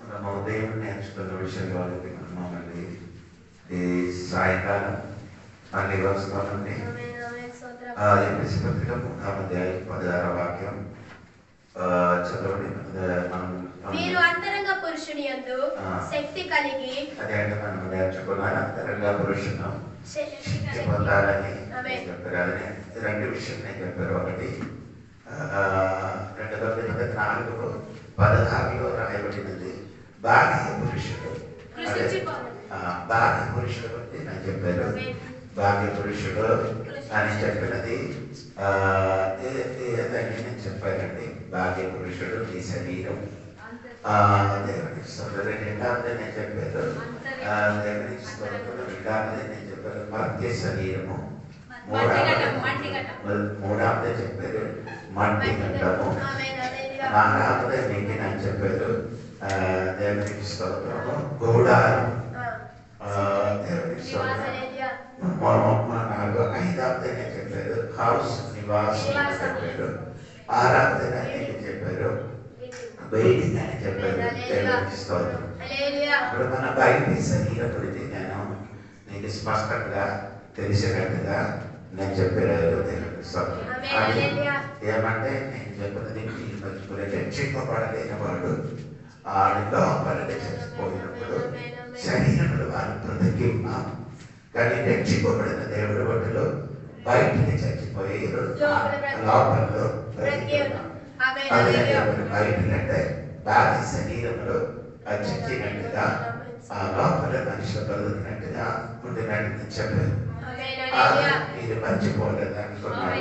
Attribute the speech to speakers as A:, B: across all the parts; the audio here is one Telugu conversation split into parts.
A: మనం ఉదయం నేర్చుకున్న విషయాలు వాళ్ళకి మళ్ళీ ఈ సాయంకాలం మళ్ళీ వస్తామండి. ఎపిసి పత్రిక 3:16 వాక్యం చదవండి.
B: మీరు అంతరంగ పురుషుని యందు శక్తి కలిగి
A: అదే అంటే మనం నేర్చుకున్నాను. అంతరంగ పురుషును శక్తి పొందాలని చెప్పారు. అదే రెండు విషయం నేను చెప్పారు. ఒకటి 2 కొరింథీయులకు 4:16 రాయబడినది బాహ్య పురుషుడు. బాహ్య పురుషుడు గురించి నేను చెప్పారు. బాహ్య పురుషుడు అని చెప్పినది ఏదండి నేను చెప్పానండి. బాహ్య పురుషుడు నీ శరీరం దేవునికి స్తోత్రం. రెండవది నేను చెప్పారు దేవునికి స్తోత్రం. రెండవది నేను చెప్పారు మధ్య శరీరము. మూడవది చెప్పారు మట్టి గంటము. నాలుగవది మీకు నేను చెప్పారు దేవునికి స్తోత్రము గోడారం. దేవునికి స్తోత్రం. ఐదవది నేను చెప్పారు హౌస్ నివాసం చెప్పారు. ఆరవది నేను చెప్పారు బయటికి అని చెప్పారు. దేవునికి స్తోత్రం. ఇప్పుడు మన బయటి శరీరం గురించి నేను నీకు స్పష్టంగా తెలిసినట్టుగా నేను చెప్పారు. దేవునికి స్తోత్రం. ఏమంటే నేను చెప్పినది మర్చిపోయి రక్షింపబడలేని వాడు ఆడిలో పరడి చచ్చిపోయినప్పుడు శరీరంలో వారు బ్రతికి ఉన్నాం. కానీ రక్షింపబడిన దేవుడి వాటిలో బయటికి చచ్చిపోయారు, లోపలలో బ్రతికి ఉన్నాం. బయటంటే బాహ్య శరీరంలో చచ్చినట్టుగా ఆ లోపల మనిషి బ్రతికినట్టుగా ఉండినట్టు చెప్పారు. మీరు మర్చిపోలేదు అనుకున్నాను.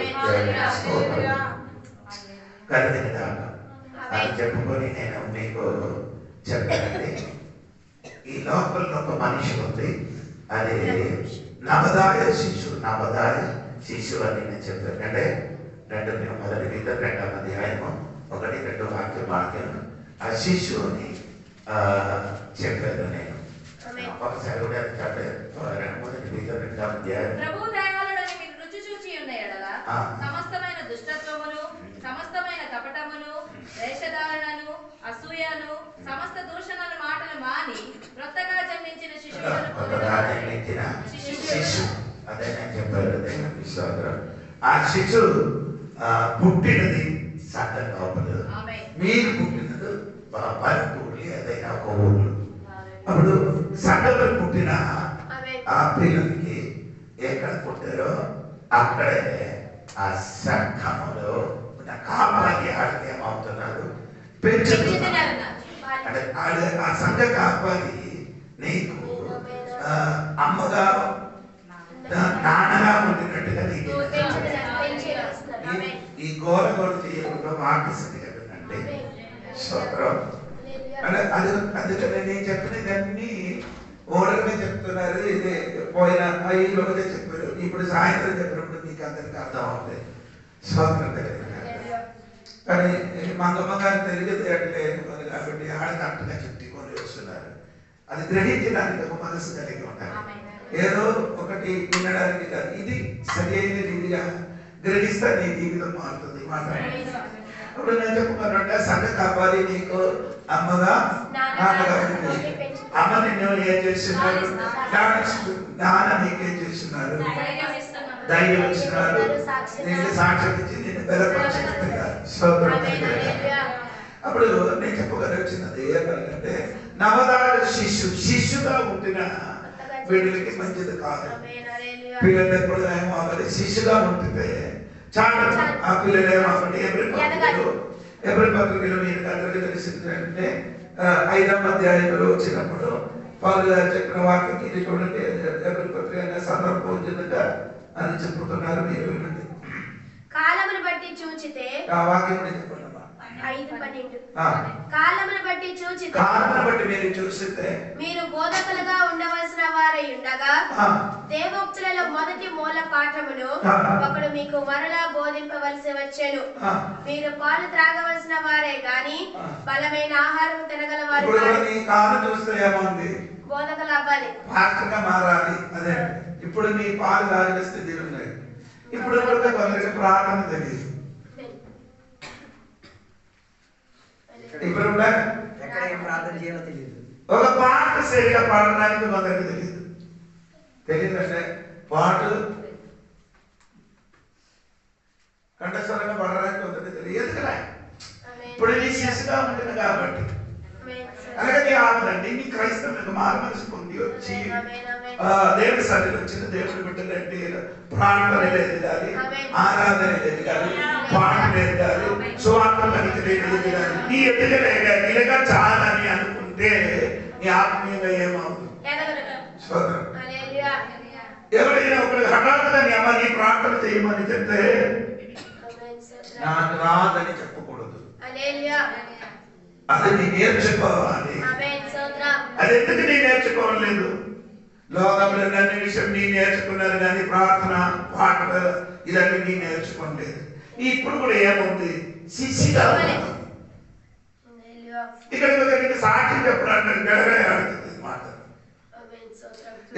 A: కలిగిన అని చెప్పుకొని నేను మీకు చెప్పానండి. ఈ లోపల ఒక మనిషి ఉంది. అది నవదాయ శిశువు. నవదాయ శిశువు అని నేను చెప్పాను. అంటే 2 Peter 2వ అధ్యాయము 1-2 వాక్యం ఆ శిశువుని చెప్పాను నేను. ఒకసారి కూడా అంటే 2 Peter 2వ అధ్యాయం
C: ప్రభు దయవలనని మీరు రుచి చూచి ఉన్న ఎడల సమస్తమైన దుష్టత్వమును సమస్తమైన కపటమును వేషధారణను అసూయను సమస్త దూషణల మాటలు మాని క్రొత్తగా జన్మించిన శిశువును
A: అదే నేను చెప్పారు. దేవునికి స్తోత్రం. ఆ శిశువు పుట్టినది సంఘ లోపల, మీరు పుట్టినది పల్లెటూరి ఏదైనా ఒక ఊరు. అప్పుడు సంఘంలో పుట్టిన ఆ పిల్లలకి ఎక్కడ పుట్టారో అక్కడే ఆ సంఘములో ఉన్న కాపాలి ఆడికి ఏమవుతున్నారు పెంచుతున్నారు. అంటే ఆ సంఘ కాపాలి నీకు అమ్మగా నాన్నగా ఉండినట్టుగా నీకు ఈ గోర చేయకుండా వాకిస్తుంది కదండి. స్తోత్రం. అందుకని నేను చెప్పినవన్నీ ఓడమే చెప్తున్నారు. ఇది పోయిన ఈ రోజే చెప్పారు. ఇప్పుడు సాయంత్రం చెప్పినప్పుడు మీకు అందరికి అర్థం అవుతుంది. స్తోత్రం. కానీ మంగమ్మ గారు తెలియదు లేదు కాబట్టి ఆడకి అట్టుగా చుట్టుకొని వస్తున్నారు. అది గ్రహించడానికి ఒక మనసు కలిగి ఉంటారు. ఏదో ఒకటి వినడానికి కాదు. ఇది సరైన రీతిగా గ్రహిస్తే నీ జీవితం మారుతుంది. అప్పుడు నేను చెప్పుకున్నట్టే సంఘ కాపాలి నీకు అమ్మగా నాన్నగా ఉంది. అమ్మ నిన్ను ఏం చేస్తున్నారు? నాన్న నీకేం చేస్తున్నారు? ధైర్యం ఇస్తున్నారు. నీకు సాక్ష్యం ఇచ్చి నేను బలపరిచినట్టుగా. అప్పుడు నేను చెప్పగలిగినది ఏమంటే నవదార శిశుగా పుట్టిన వీళ్ళకి మంచిది కాదు. పిల్లలు ఎప్పుడు ఏమో అవ్వాలి శిశుగా ఉంటుంది చాలా. ఆ పిల్లలు ఏమో అవ్వండి ఏప్రిల్ పత్రికలో నేను అందరికీ తెలిసిందంటే 5వ అధ్యాయంలో వచ్చినప్పుడు వాళ్ళు చెప్పిన వాక్యం ఇది చూడండి. ఏప్రిల్ పత్రిక సందర్భం వచ్చిందిగా అని చెప్పుతున్నారు. మీరు వినండి.
B: కాలమును బట్టి చూచితే
A: ఆ వాక్యం చెప్పండి.
B: 5:12 కాలమును బట్టి చూచితే
A: కాలమును బట్టి మీరు చూసితే
B: మీరు బోధకులుగా ఉండవలసిన వారై ఉండగా దేవోక్తులలో మొదటి మూల పాఠమును ఒకడు మీకు మరలా బోధింపవలసి వచ్చెను. మీరు పాలు త్రాగవలసిన వారే గాని బలమైన ఆహారం తినగలవారు బోధకులు అవ్వాలి,
A: పాత్రగా మారాలి. అదే ఇప్పుడు నీ పాలు తాగిన స్థితి ఉన్నాయి. ఇప్పుడు కొందరికి ప్రార్థన తెలియదు. ఇప్పుడు
D: ప్రార్థన చేయాలో తెలియదు.
A: ఒక పాట సరిగా పాడడానికి కొందరికి తెలియదంటే పాటలు కంఠస్వరంగా పాడడానికి కొందరికి తెలియదు కదా. ఇప్పుడు నీ శిశుగా ఉంటుంది కాబట్టి అలాగే ఆపదండి. నీ క్రైస్తవులకు మారు మనసు పొంది వచ్చి దేవుడి సన్నిధిలో వచ్చిన దేవుడి బిడ్డలంటే ప్రార్థన ఎదగాలి, ఆరాధన ఎదగాలి, పాటలు ఎదగాలి, సువార్తలకు ఎదగాలి. నీ ఎదగలేగా ఇలాగా చాలని అనుకుంటే నీ ఆత్మీయంగా ఏమవుతుంది? ఎవరైనా ఒకరికి హఠాత్తుగా నీ అమ్మ నీ ప్రార్థన చేయమని చెప్తే నాకు రాదని చెప్పకూడదు. అది నీ నేర్చుకోవాలి. అది ఎందుకు నీ నేర్చుకోవట్లేదు? లోకంలో అన్ని విషయం నీ నేర్చుకున్నారు కానీ ప్రార్థన పాటలు ఇదన్నీ నీ నేర్చుకోలేదు. ఇప్పుడు కూడా ఏముంది? శిష్యుగా ఇక్కడ సాక్షి చెప్పడానికి గడగడుతుంది మాట.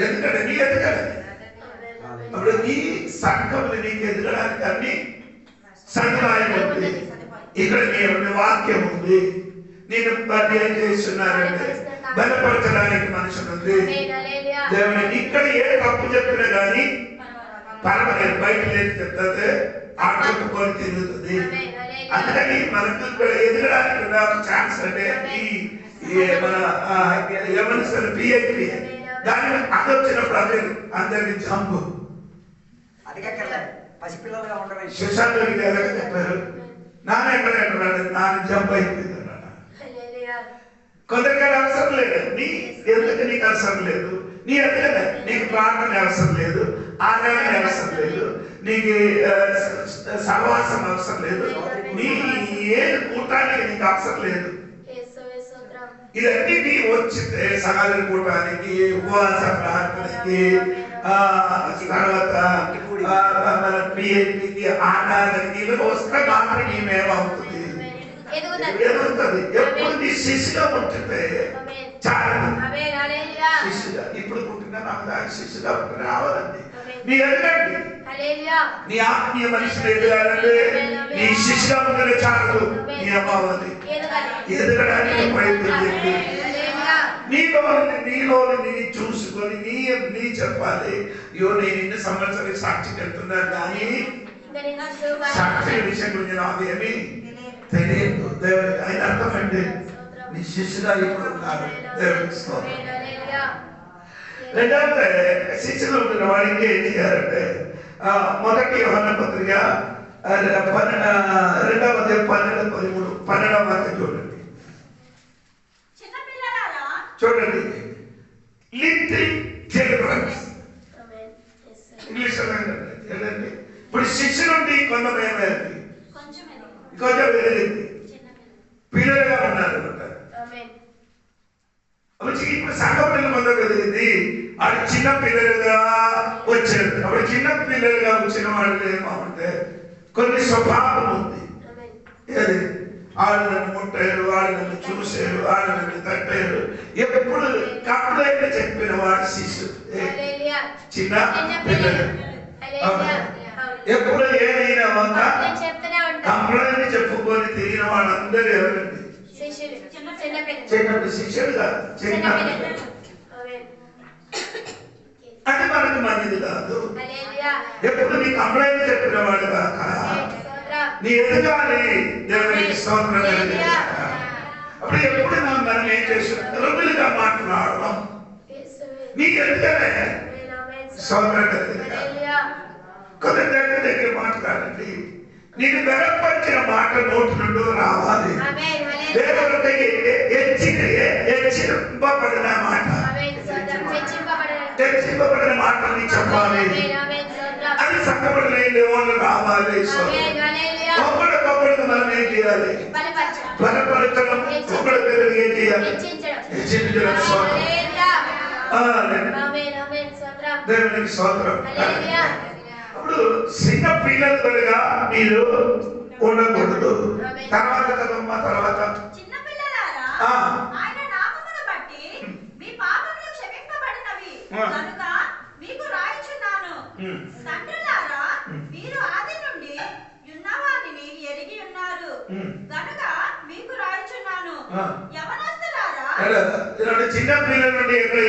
A: ఎందుకంటే నీ ఎదగాలి. అప్పుడు నీ సంఘంలో నీకు ఎదగడానికి అన్ని సదుపాయం ఉంది. ఇక్కడ నీ వాక్యం ఉంది. నేను ఏం చేస్తున్నారంటే బలపరచడానికి మనుషులు ఉంది. దేవుని ఇక్కడ ఏ తప్పు చెప్పినా కానీ పర్వాలేదు, బయట లేదు చెప్తే ఆటోకొని తిరుగుతుంది. అందుకని మనకు ఎదగడానికి ఛాన్స్ అంటే మన ఎవరి పిహెచ్డి దాని అది వచ్చినప్పుడు అందరికి జంపు
D: పసిపిల్లలుగా ఉండడం.
A: సుశాంత్ రెడ్డి ఎలాగ చెప్పారు? నాన్న ఎక్కడ నాన్న జంప్ అయిపోయింది. కొందరికి అవసరం లేదు. నీ ఎందుకు నీకు అవసరం లేదు? నీ ఎక్కడ నీకు ప్రార్థన అవసరం లేదు, ఆరాధన అవసరం లేదు, నీకు సహవాసం అవసరం లేదు, నీ ఏ కూటానికి నీకు అవసరం లేదు. ఇదన్నీ నీ వచ్చితే సకాలం కూటానికి, ఉపవాస ప్రార్థనకి, తర్వాత మన పిహెచ్డికి, ఆరాధనకి ఇవి వస్తే మాత్రం ఏమవుతుంది? ఎదుగుతుంది. ఎప్పుడు నీ శిష్యుగా ఉంటుంటే చాలా శిష్యుగా ఇప్పుడు పుట్టిన నాకు దాని శిష్యుగా ఉంటుంది రావాలండి. నీ ఎదగండి. నీ ఆత్మీయ మనిషిని ఎదగాలంటే నీ శిష్యుగా ఉంటే చాలు. నీ అమ్మావాలి ఎదగడానికి ప్రయత్నం చేయండి. నీలో చూసుకొని నీ చెప్పాలి. అయ్యో నేను ఇన్ని సంవత్సరాలు సాక్షి వెళ్తున్నాను కానీ సాక్షి విషయం గురించి నాకు ఏమి తెలియదు. దేవుడికి ఆయన అర్థమండి నీ శిష్యుగా ఇప్పుడు ఉన్నారు. దేవుడికి రెండవ శిష్యులు ఉంటున్న వాడికి ఏం చేయాలంటే మొదటి యోహాను పత్రిక 12:13 చూడండి. చూడండి లిటిల్ చిల్డ్రన్స్ ఇంగ్లీష్ ఏంటండి. ఇప్పుడు శిష్యులుండి కొంతమేమైంది కొంచెం ఎదిగింది పిల్లలుగా ఉన్నారు. ఇప్పుడు సంఘ పిల్లలు కొందరు ఎదిగింది. అది చిన్న పిల్లలుగా వచ్చారు. అప్పుడు చిన్న పిల్లలుగా వచ్చిన వాళ్ళు ఏమంటే కొన్ని స్వభావం ఉంది. ఏది వాళ్ళు నన్ను ముట్టారు, వాళ్ళు నన్ను చూశారు, వాళ్ళు నన్ను తట్టారు. ఎప్పుడు కంప్లైంట్ చెప్పిన వాడు శిష్యుడు చిన్న పిల్లలు. ఎప్పుడు ఏదైనా కంప్లైంట్ చెప్పుకొని తిరిగిన వాళ్ళందరూ ఎవరండి? చిన్న శిష్యుడు కాదు, చిన్న పిల్లలు. అది మనకు మంచిది కాదు. ఎప్పుడు నీ కంప్లైంట్ చెప్పిన వాడు కాక నీ ఎదుగాలి. దేవునికి స్తోత్రం. అప్పుడు ఎప్పుడు మనం ఏం చేస్తున్నాం? రుజులుగా మాట్లాడడం నీ ఎదుగలే స్తోత్రం. కొందరి దగ్గర మాట్లాడండి. నీకు బలపరిచిన మాట నోటి నుండి రావాలి. దేవుడికి హెచ్చింపబడిన మాట, హెచ్చింపబడిన మాటని చెప్పాలి. అది సంగపడిన వాళ్ళు రావాలి. ఒకరికొకరికి మనం ఏం చేయాలి? బలపరచడం. ఒకరికొకరికి ఏం చేయాలి? హెచ్చించడం. దేవునికి స్తోత్రం. అప్పుడు చిన్న పిల్లలుగా మీరు ఉండకూడదు. తర్వాత కదమ్మా తర్వాత
C: యవనస్తులారా
A: చిన్న పిల్లల నుండి ఎక్కడ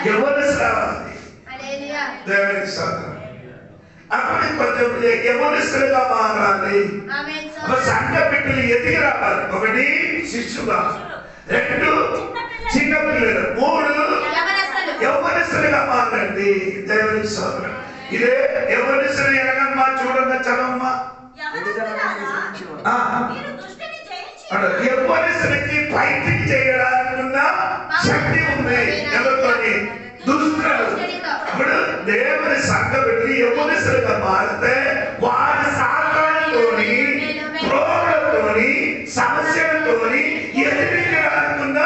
A: యవ్వనస్తులవ్వాలి. దేవునికి స్తోత్రం. అప్పుడు కొంచెం యవ్వనస్తులుగా మారాలి. సంఘ బిడ్డలు ఎదిగి రావాలి. ఒకటి శిష్యుగా, రెండు చిన్న పిల్లలు, మూడు యవ్వనస్తులుగా మారండి. దేవునికి స్తోత్రం. ఇదే యవ్వనస్తులు ఎలాగమ్మా? చూడమ్మా, చదవమ్మా. యవ్వనస్తులకి ఫైటింగ్ చేయడానికి ఉన్న శక్తి ఉంది. ఎవరితోని? దుష్టులు. ఇప్పుడు దేవుని సంఘ పెట్టి యవ్వనస్తులుగా మారితే వారి సాతానుతోని, రోగులతోని, సమస్యలతోని ఎదిరించడానికి ఉన్న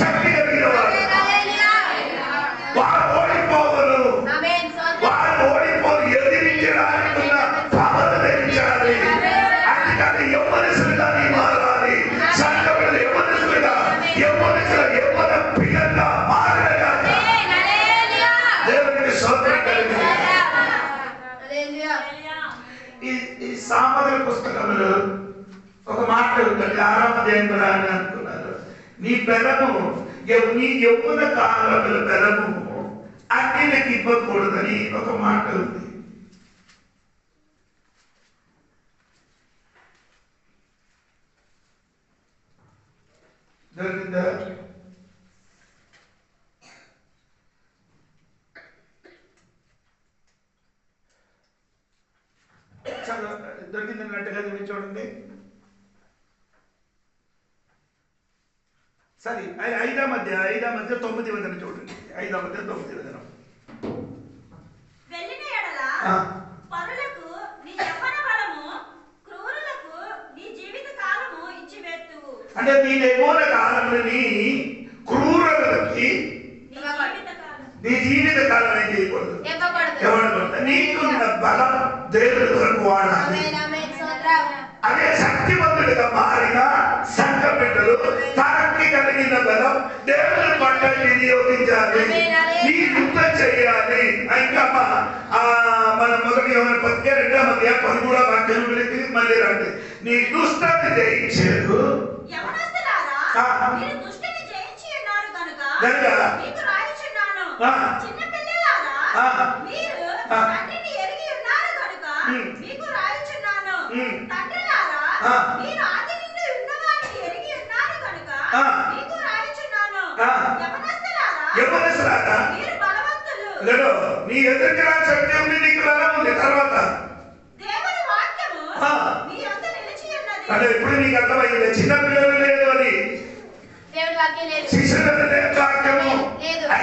A: శక్తి కలిగిన వారు. వారు ఓడిపోవరు. వారు ఓడిపోరు. ఎదిరించడానికి ఉన్న పవర్ ధరించాలి. అందుకని యవ్వనస్తులుగా మారాలి. సంఘ పెట్టి యవ్వనస్తులుగా, యవ్వన పిల్లలుగా మారగాలి. దేవునికి స్తోత్రం కలిగింది. ఈ సామెతల పుస్తకంలో ఒక మాట ఉంటుంది. 6వ అధ్యాయంలో అని అనుకున్నారు. నీ బలము, నీ యవ్వన కాలంలో బలము అన్నిలకు ఇవ్వకూడదని ఒక మాట ఉంది. దొరికిందా? దొరికిందన్నట్టుగా చూడండి. సరే, 5వ అధ్యాయం 9వ వచనం చూడండి. 5వ అధ్యాయం 9వ వచనం.
E: వెళ్ళిన ఎడల పరులకు నీ యవ్వన బలము, క్రూరులకు నీ జీవిత కాలము ఇచ్చివేత్తువు.
A: అంటే నీ యవ్వన కాలముని క్రూరులకి నీ జీవిత కాలం ఏం చేయకూడదు. నీకున్న బలం దేవుడి కొరకు వాడాలి. అదే శక్తివంతుడిగా మారిన సంఘ బిడ్డలు తనకి కలిగిన బలం దేవుని పట్ల వినియోగించాలి. నీ యుద్ధం చేయాలి. ఇంకా మన మొదటి యోహాను పత్రిక 2వ అధ్యాయం 13వ వాక్యం వెలికి మళ్ళీ రండి. నీ దుష్టాన్ని జయించేదు.
E: చిన్న పిల్లలారా, మీరు తండ్రిని ఎరిగి ఉన్నారు కనుక మీకు రాయుచున్నాను. తండ్రులారా, మీరు ఆది నుండి ఉన్నవారిని ఎరిగి ఉన్నారు కనుక మీకు రాయుచున్నాను.
A: యవ్వనస్తులారా,
E: మీరు బలవంతులు.
A: నీ ఎదురుకి రా శక్తి ఉంది, నీకు బలం ఉంది. తర్వాత
E: దేవుని వాక్యము మీ యొద్ద నిలిచి ఉన్నది.
A: అంటే ఇప్పుడు నీకు అర్థమైంది. చిన్న పిల్లలు లేదు అని శిష్యుల వాక్యము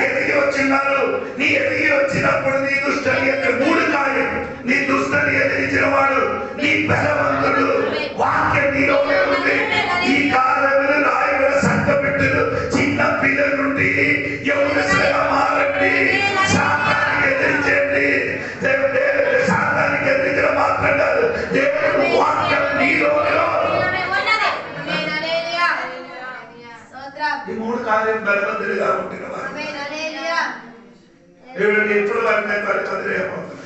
A: ఎదిగి వచ్చిన్నారు. నీ ఎదిగి వచ్చినప్పుడు నీ దుష్టని 3 కార్యం. నీ దుష్టని ఎదిరించిన వాడు నీ బలవంతుడు. వాక్యం నీలోనే ఉంది. ఈ కాలంలో రాయబడిన సంఘ బిడ్డలు చిన్న పిల్లల నుండి యవ్వనస్తులుగా మారండి. సాతానికి ఎదిరించండి. సాతానికి ఎదిరించడం మాత్రం కాదు, దేవుడు వాక్యం నీలోనే. ఈ 3 కార్యం బలవంతులుగా ఉంటున్న వారు ఎప్పుడు వారిని బలవంతులు అయిపోతున్నారు.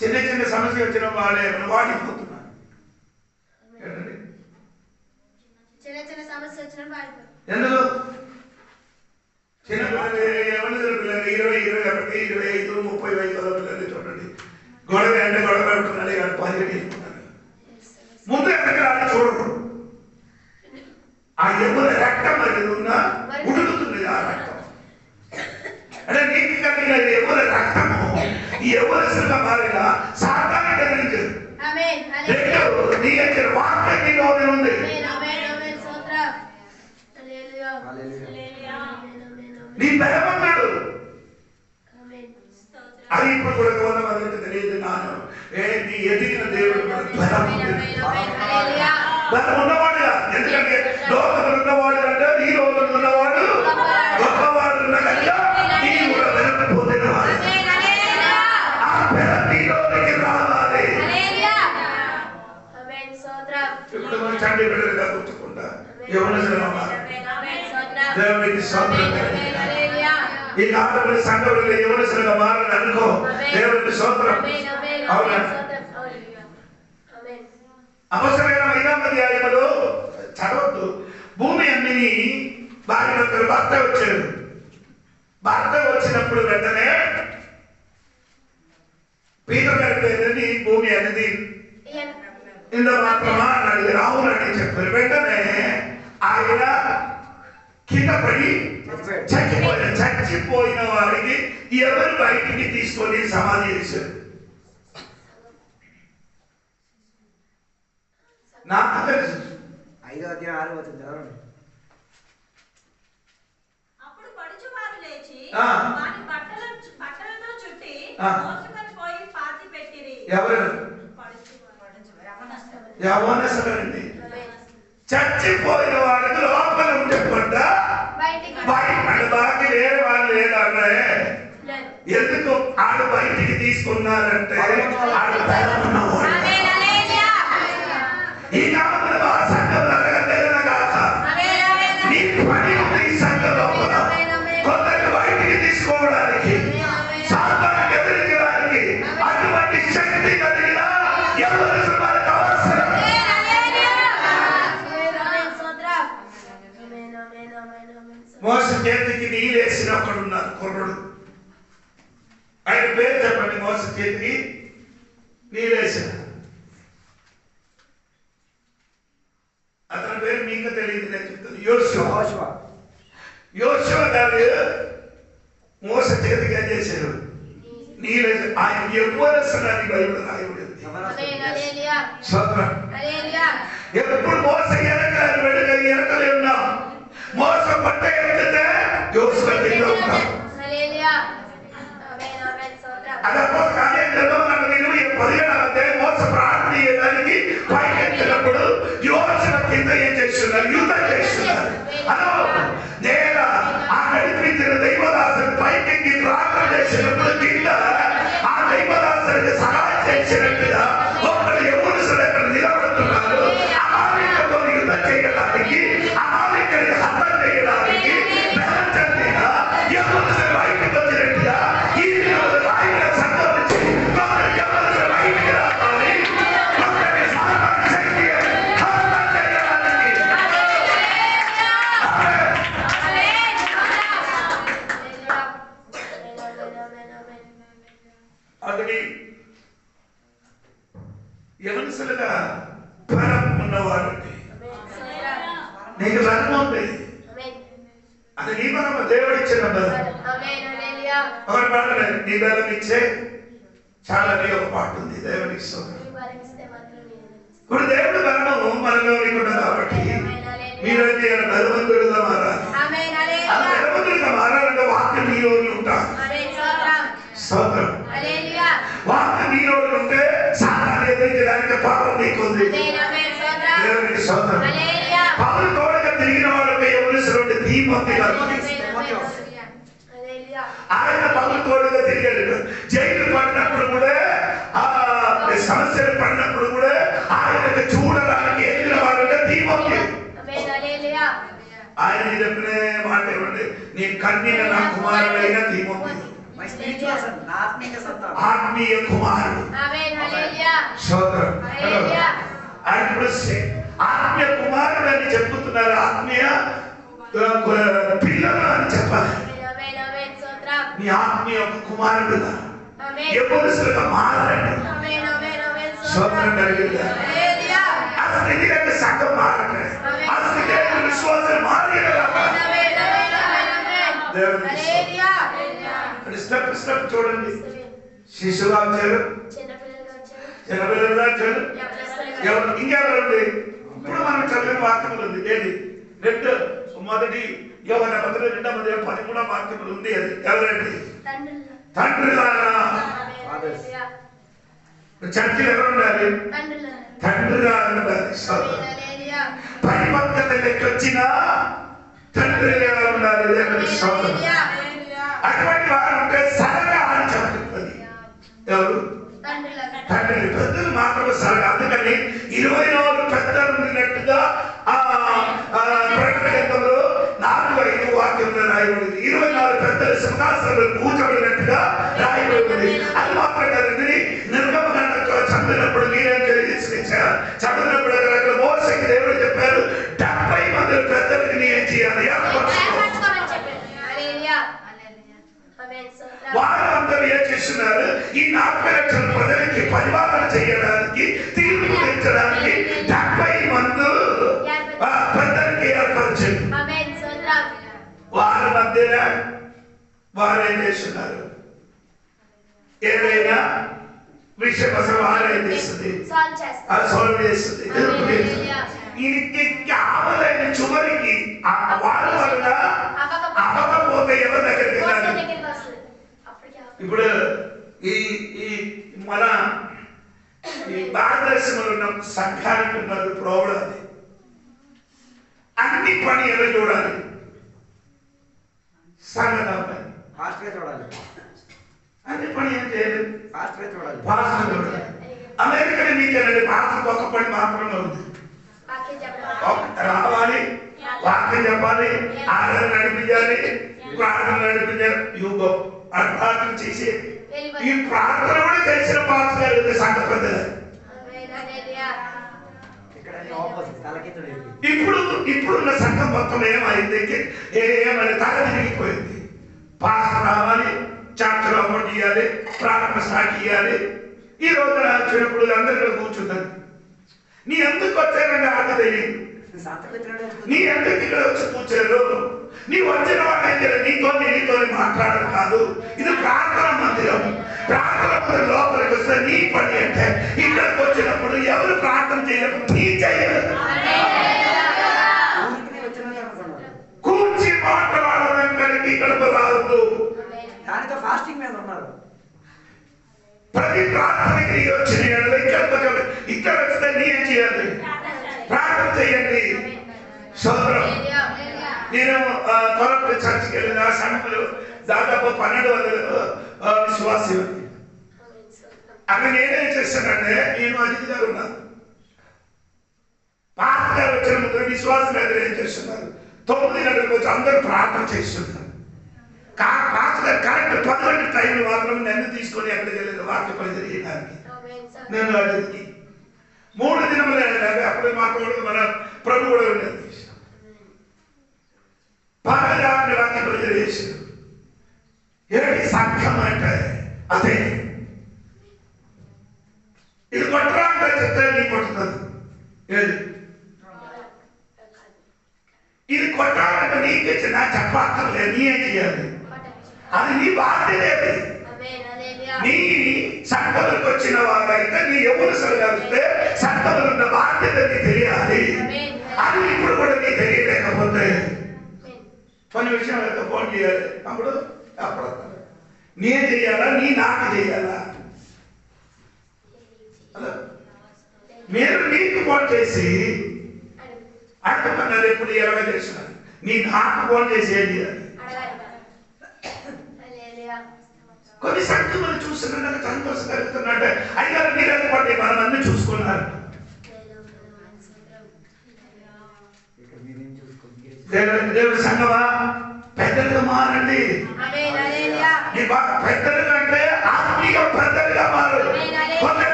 A: చిన్న చిన్న సమస్య వచ్చిన వాళ్ళే వాడిపోతున్నారు. ఎందుకు? చిన్న పిల్లలు ఏమన్నా పిల్లలు 20, 21, 25, 30 వయసులో పిల్లలు చూడండి. గొడవ అంటే గొడవ పెడుతున్నాడు కానీ పరిగెట్టుకుంటున్నారు. ముందు ఎక్కడికి చూడరు. ఆ యవ్వన రక్తం అనేది ఉన్నా ఉడుకుతుంది. ఆ రక్తం అంటే నీకు కలిగిన యవ్వన రక్తము ఈ యవ్వనస్తులుగా మారిన సాతాన్ని కలిగించదు. నీ యొక్క వాక్యం నీలోనే ఉంది. నీ బలవంతుడు. అది ఇప్పుడు కూడా కొంతమందికి తెలియదు. నీ ఎదిగిన దేవుడు బలం బలం ఉన్నవాడుగా. ఎందుకంటే లోకంలో ఉన్నవాడు అంటే నీ లోకంలో ఉన్నవాడు గొప్పవాడు కనుక నీ కూడా బలం పొందినవాడు. ఆ బలం నీలోకి రావాలి. ఇప్పుడు మనం చండి బిడ్డలుగా కూర్చుకుంటా దేవునికి స్తోత్రం. ఈ నాటకుడి సంఘంలో యవనస్తులుగా మారని అనుకో. దేవునికి స్తోత్రం. అవునా? అపొస్తలుల 5వ అధ్యాయంలో చదవద్దు. భూమి అన్నిని భార్య భర్త వచ్చాడు. భర్త వచ్చినప్పుడు వెంటనే పీటర్ గారి పేరుని భూమి అనేది ఇంత మాత్రమా అని అడిగారు. అవునని చెప్పారు. వెంటనే ఆయన కింద పడి చచ్చిపోయిన వారికి ఎవరు బయటికి తీసుకొని సమాధి చేశారు? నాకు తెలుసు.
D: 5వ అధ్యాయం 6వ వచనం చదవండి.
E: అప్పుడు పడుచువారు లేచి
A: ఆ.
E: వాని బట్టలతో చుట్టి
A: ఆ.
E: మోసుకొని పోయి పాతి పెట్టిరి.
A: ఎవరు?
E: పడుచువారు.
A: యవ్వనస్తులండి. చచ్చిపోయిన వాళ్ళకి లోపల ఉంటే పడ్డ బయట బాకి వేరే వాళ్ళు లేదంటే ఎందుకు ఆడు బయటికి తీసుకున్నారంటే ఆడు బలం ఉన్నవాడు. ఈ కాలంలో ఆ సంఘం కాక నీ పని ఉంది. ఈ సంఘం లోపల కొందరు బయటికి తీసుకోవడానికి సాతానికి ఎదిరించడానికి అటువంటి శక్తి కలిగిన ఎవరు మనకు అవసరం. మోసం చేతికి నీళ్ళేసిన ఒకడున్నారు కుర్రుడు. ఆయన పేరు చెప్పండి. మోసం చేతికి నీళ్ళేసిన అతని పేరు మీకు తెలియదు. నేను చెప్తాను. యోషువ. యోషువ గారు మోసం చేతికి ఏం చేశారు? నీళ్ళేసి ఆయన యవ్వనస్తులని బైబిల్ రాయబడింది. ఎప్పుడు మోసం వెనకలే ఉన్నాం. మోసం పట్ట ఎత్తితే యోషువ దగ్గర ఉంటాం. అదప్పుడు కార్యంలో మనం 17 మోస ప్రార్థన చేయడానికి పైకెత్తినప్పుడు యోచన కింద ఏం చేస్తున్నారు? యుద్ధం చేస్తున్నారు. అదో నేను ఆ నడిపించిన దైవదాసుని పైకి ప్రార్థన చేసినప్పుడు కింద ఆ దైవదాసునికి సహాయం చేసినట్టుగా ఒకరు ఎవరు అక్కడ నిలబడుతున్నారు. అమాలికతో యుద్ధం చేయడానికి అమాలికని హతం చేయడానికి ఎవరు బయటకు వచ్చినట్టుగా ఈ ఆయన సంఘం నుంచి ఎవరు బయటికి రావాలి. శక్తి హతం చేయడానికి అందుకే యవనస్తులుగా బలం ఉన్నవారండి. నీకు బలం ఉంది. అది నీ బలం, దేవుడు ఇచ్చిన బలం. ఒకటి పాటలే నీ బలం ఇచ్చే చాలా నీ ఒక పాట ఉంది. దేవుడికి ఇస్తుంది. ఇప్పుడు దేవుడి బలము మనలో ఉండదు కాబట్టి మీరైతే బలవంతుడుగా మారాలి. ఆ బలవంతుడిగా మారాలంటే వాక్యం నీలో ఉంటారు. స్తోత్రం. వాక్యం నీలో ఉంటే సాతాను ఎదిరించడానికి పాపం నీకుంది. దేవుడికి స్తోత్రం. పౌలు తోడుగా తిరిగిన వాళ్ళకి ఎవరు దీపంతి ఆయన పౌలు తోడుగా తిరిగాడు. జైలు పడినప్పుడు కూడా ఆ సమస్యలు పడినప్పుడు కూడా ఆయనకు చూడడానికి ఎదిగిన వాళ్ళంటే దీపంతి. ఆయన చెప్పిన మాట ఏమంటే నీ కన్నిన నా కుమారుడైన దీపంతి, ఆత్మీయ కుమారుడు. ఆత్మీయ కుమారుడు అని చెప్పుతున్నారు. ఆత్మీయ పిల్లలు అని చెప్పాలి. నీ ఆత్మీయ కుమారుడుగా ఎప్పుడుగా మారండి. స్తోత్రం కలిగిందా? ఆ స్థితికి సంఘం మారండి. ఆ స్థితికి విశ్వాసం మారేలా స్టెప్ చూడండి. శిశువుగా వచ్చారు, చిన్నపిల్లలుగా వచ్చారు. ఇంకెవరండి? ఇప్పుడు మనం చదివిన వాక్యములు ఉంది. ఏది? మొదటి యోహాను పత్రిక 2:13 వాక్యములు ఉంది. అది ఎవరండి? తండ్రులారా. చర్చిలు ఎవరు ఉండాలి? తండ్రిగా ఉండాలి. పరిపక్వత లెక్కొచ్చిన తండ్రిగా ఉండాలి. అటువంటి వారు ఉంటే సరగా అని చెప్తుంది. ఎవరు? తండ్రి. పెద్దలు మాత్రమే సరగా. అందుకని 24 పెద్దలు ఉన్నట్టుగా ప్రకటన గ్రంథంలో 4:5 వాక్యంలో రాయబడింది. 24 పెద్దలు సింహాసనంలో కూర్చోబడినట్టుగా రాయబడింది. అది మాత్రం కదండి. నిర్గమకాండంలో చదివినప్పుడు మీరేం తెలియజేసారు? చదివినప్పుడు అక్కడ మోసేకి దేవుడు చెప్పారు 70 మంది పెద్దలకి నీ ఏం చేయాలి? మధ్యన వారేం చేస్తున్నారు? ఏదైనా విషయం అసలు వారేం చేస్తుంది? అది సాల్వ్ చేస్తుంది. ఇది కావాలైన చివరికి వాళ్ళ వల్ల అవ్వకపోతే ఎవరి దగ్గరికి వెళ్ళాలి? ఇప్పుడు ఈ మన ఈ భారతదేశంలో ఉన్న సంఘానికి ఉన్నది ప్రాబ్లం. అది అన్ని పని ఎలా చూడాలి? సంఘటన
D: చూడాలి.
A: అన్ని పని ఏం చేయలేదు,
D: చూడాలి.
A: అమెరికా మీకేనండి పాత్రకు ఒక పని మాత్రమే ఉంది. రావాలి, వాక్యం చెప్పాలి, ఆరాధన నడిపించాలి, ప్రార్థన నడిపించాలి. యూగో అది ప్రార్థన చేసి ఈ ప్రార్థన కూడా తెలిసిన పాత్ర సంఘ పెద్దలు. ఇప్పుడున్న సంఘం మొత్తం ఏమైంది? ఏమని తల తిరిగిపోయింది. పాత్ర రావాలి, చాప్టర్ అమౌంట్ ఇవ్వాలి, ప్రారంభ స్టార్ట్ ఇవ్వాలి. ఈ రోజున వచ్చినప్పుడు అందరిలో కూర్చుంటారు. నీ ఎందుకు వచ్చారంటే ఆకు తెలియదు. నీ ఎందుకు ఇక్కడ వచ్చి కూర్చారు? నీ వచ్చిన వాళ్ళైతే నీతో మాట్లాడడం కాదు. ఇది ప్రార్థన మందిరం. ప్రార్థన మందిరం లోపలికి వస్తే నీ పని అంటే ఇక్కడికి వచ్చినప్పుడు ఎవరు ప్రార్థన చేయలేదు, నీ చేయలేదు. కూర్చి మాట్లాడడానికి ఇక్కడికి రావద్దు.
D: దానితో ఫాస్టింగ్ మీద ఉన్నారు.
A: ప్రతి ప్రార్థనకి వచ్చిన ఇక్కడ వస్తే నీ ఏం చేయాలి? ప్రార్థన చేయండి. సోదరం, నేను త్వరపడి చర్చికి వెళ్ళిన సంఘంలో దాదాపు 1200 విశ్వాసం. అక్కడ నేనేం చేశానంటే, నేను అతిథిగా ఉన్నాను. పాత్ర వచ్చిన ముందు విశ్వాసం ఎదురు ఏం చేస్తున్నారు? 9 గంటలకు వచ్చి అందరూ ప్రార్థన చేస్తున్నారు. కరెక్ట్ 10 గంటల టైంలో మాత్రం నన్ను తీసుకొని ఎక్కడికి వెళ్ళేది వాక్య పరిచయం చేయడానికి. నేను అతిథికి 3 దినములు అప్పుడే మాట్లాడు మన ప్రభు కూడా ఉండేది. పగరాత్రి వాక్య పరిచయం చేశారు. ఏంటి సంఘం అంటే? అదే ఇది కొట్టరా అంటే చెప్తే నీ కొట్టుతుంది. ఏది ఇది కొట్టాలంటే నీకు ఇచ్చిన చెప్పక్కర్లేదు, నీ ఏం చేయాలి? అది నీ బాధ్యత. నీ సంఘములకు వచ్చిన వారైతే నీ ఎవరు సరిగిస్తే సంఘములు ఉన్న బాధ్యత నీ తెలియాలి. అది ఇప్పుడు కూడా నీ తెలియలేకపోతే కొన్ని విషయాలు ఫోన్ చేయాలి. అప్పుడు నీ చేయాలా, నీ నాకు చేయాలా? మీరు నీకు ఫోన్ చేసి అడుగుతున్నారు, ఎప్పుడు ఎలాగ చేస్తున్నారు? నీ నాకు ఫోన్ చేసి ఏం చేయాలి? కొన్ని సంఖ్యలు చూస్తున్నా సంతోషం కలుగుతున్నట్టే. అయినా మీరు అనుకోండి, మనం అన్ని చూసుకున్నారు. దేవుడి సంఘమా, పెద్దలుగా మారండి. పెద్దలుగా అంటే ఆత్మీయ పెద్దలుగా మారు.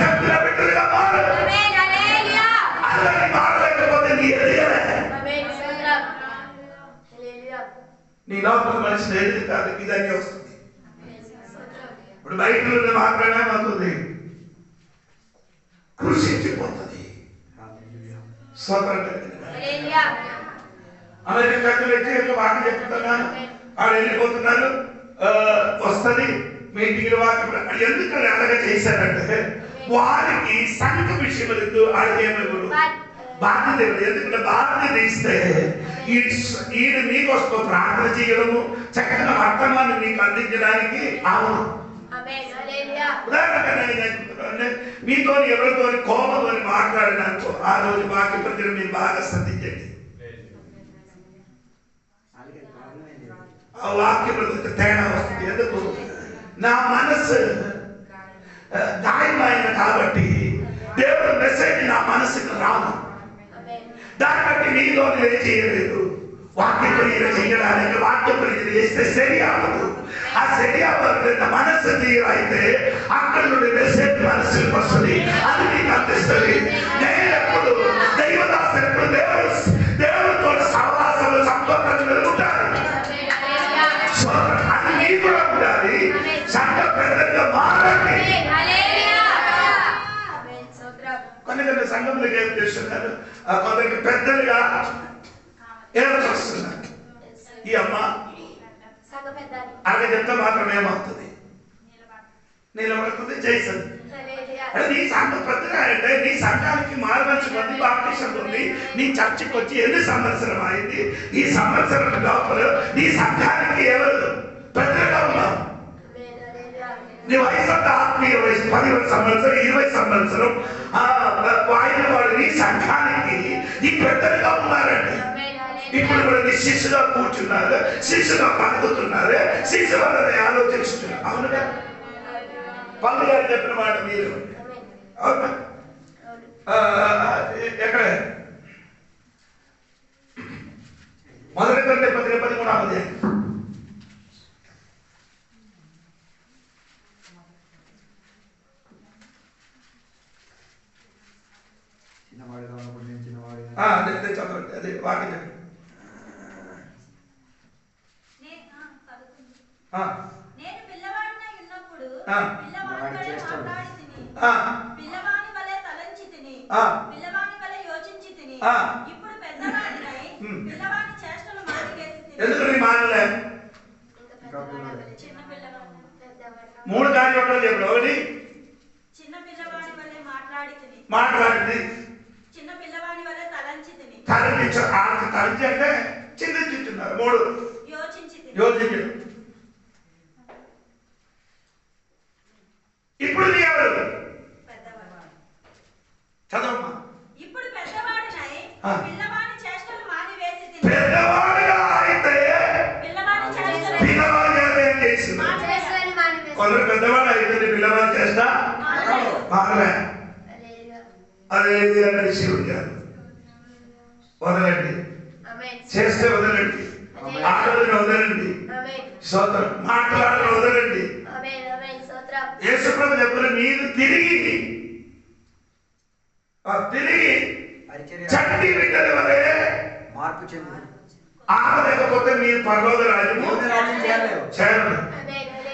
A: చెప్పిన బిడ్డలుగా మారు. అలాగే మారలేకపోతే నీ ఎదగలే. నీ లోపల మనిషి ఏది కాదు, ఇదన్నీ వస్తుంది. ఇప్పుడు బయట మాత్రమే అవుతుంది, కృషించిపోతుంది. అమెరికా ఖర్చులు వచ్చి వాకి చెప్తున్నాను, వాళ్ళు వెళ్ళిపోతున్నారు. వస్తుంది మీటింగ్లు వాకి. ఎందుకని అలాగే చేశారంటే వారికి సంఘ విషయములు అడిగేమడు బాధ్యత. ఎందుకంటే బాధ్యత ఇస్తే ఈయన మీకోసం ప్రార్థన చేయడము, చక్కగా వర్తమానం మీకు అందించడానికి అవును. ఉదాహరణగా మీతో ఎవరితో కోపంతో మాట్లాడినాకో ఆ రోజు వాక్య ప్రజలు మీరు బాగా శ్రద్ధించండి. ఆ వాక్య ప్రజలకు తేడా వస్తుంది. ఎందుకు? నా మనసు గాయమైన కాబట్టి దేవుడు మెసేజ్ నా మనసుకు రాదు. దాన్ని బట్టి నీలో నేను చేయలేదు. వాక్య ప్రజలు చేయడానికి వాక్య ప్రజలు చేస్తే సరి అవ్వదు. ఆ సరి అవ్వాలంటే మనసు తీరైతే అక్కడ నుండి మెసేజ్ మనసుకు వస్తుంది, అది నీకు అందిస్తుంది. నేను ఎప్పుడు దైవదాసు ఎప్పుడు దేవుడితో సహవాసంలో సంపర్కంలో ఉంటాను. అది నీ కూడా ఉండాలి. సంఘ పెద్దగా మారండి. కొన్ని సంఘంలోకి ఏం చేస్తున్నారు, కొందరికి పెద్దలుగా ఏమని వస్తున్నారు. ఈ అమ్మ
B: సంఘ పెద్దాని.
A: అలాగే చెప్తే మాత్రం ఏమవుతుంది? నిలబడుతుంది, చేస్తుంది. నీ సంఘ పెద్దగా అంటే నీ సంఘానికి మారుమనిషి మంది బాప్టిజం ఉంది. నీ చర్చికి వచ్చి ఎన్ని సంవత్సరం అయింది? ఈ సంవత్సరం లోపల నీ సంఘానికి ఎవరు పెద్దగా ఉన్నావు? నీ వయసు అంతా ఆత్మీయ వయసు 10 సంవత్సరం 20 సంవత్సరం వాయిన వాడు నీ సంఘానికి నీ పెద్దగా ఉన్నారండి. ఇప్పుడు కూడా నీ శిష్యుగా కూర్చున్నారు, శిష్యుగా పలుకుతున్నారు, శిష్యులని ఆలోచిస్తున్నారు. అవునుగా పల్లి గారు చెప్పిన మాట మీరు అవునా? ఎక్కడ 1 Corinthians 13
D: చిన్నవాడిగా ఉన్నప్పుడు నేను చిన్నవాడిగా
A: చదవండి. అదే వాక్యం చెప్పండి.
E: నేను పిల్లవాడినై ఉన్నప్పుడు పిల్లవాడి వలె మాట్లాడితిని, పిల్లవాని వలె తలంచితిని, పిల్లవాని వలె యోచించితిని. ఇప్పుడు పెద్దవాడినై పిల్లవాని చేష్టలు మానివేసితిని.
A: ఎందుకు మానలే?
E: చిన్న పిల్లవాడు
A: 3 కార్యాలు చెప్పండి. ఒకటి
E: చిన్న పిల్లవాడి వలె మాట్లాడితిని,
A: మాట్లాడింది.
E: చిన్న పిల్లవాని వలె తలంచితిని,
A: తలంచి అంటే చింతించుతున్నారు. 3 యోచించడం. ఇప్పుడు నీ ఎవరు? చదవమ్మా.
E: ఇప్పుడు పెద్దవాడినై పిల్లవాని చేష్టలు మానివేసితిని.
A: పెద్దవాడిగా అయితే
E: పిల్లవాని చేష్టలు
A: పిల్లవాడి ఏం చేసింది? కొందరు పెద్దవాడు అయితే పిల్లవాడు చేస్తా మానలే. అదే అన్నది శివుడు గారు. వదలండి, చేస్తే వదలండి, ఆటలను వదలండి, స్తోత్రం మాట్లాడాలని వదలండి. యేసుప్రభు చెప్పిన మీరు తిరిగి చట్టి బిడ్డల వలె
D: మార్పు చెంది
A: ఆగలేకపోతే మీరు పరలోక రాజ్యము చేరదు.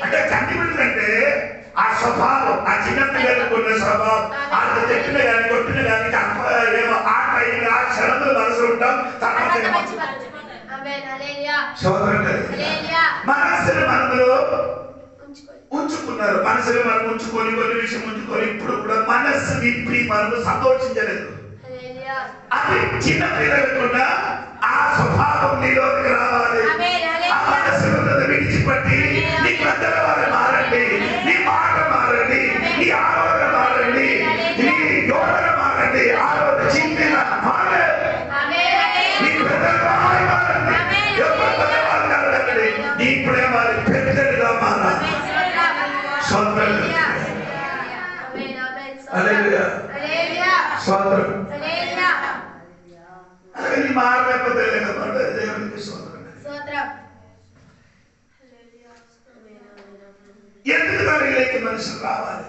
A: అంటే చట్టి బిడ్డలు అంటే ఆ స్వభావం, ఆ చిన్న పిల్లలకు ఉన్న స్వభావం, వాళ్ళ చెప్పిన కానీ కొట్టిన కానీ ఏమో ఆ టైంలో ఆ క్షణంలో మనసు ఉంటాం. తర్వాత మనస్సును మనలో ఉంచుకున్నారు. మనసులో మనం ఉంచుకొని కొన్ని విషయం ఉంచుకొని ఇప్పుడు కూడా మనస్సు విప్పి మనము సంతోషించలేదు. అది చిన్న పిల్లలకున్న ఆ స్వభావం నీలోకి రావాలి. ఆ మనసులో విడిచిపట్టి నీ పెద్దల వారు మారండి, నీ మాట మారండి, నీ ఆలోచన మారండి, నీ యోచన మారండి, ఆలోచన చింతన మారే. నీ పెద్దల వారు మారండి, నీ ప్రేమ పెద్దలుగా మారాలి. మారలేకపోతే దేవునికి ఎందుకు దానికి మనుషులు రావాలి?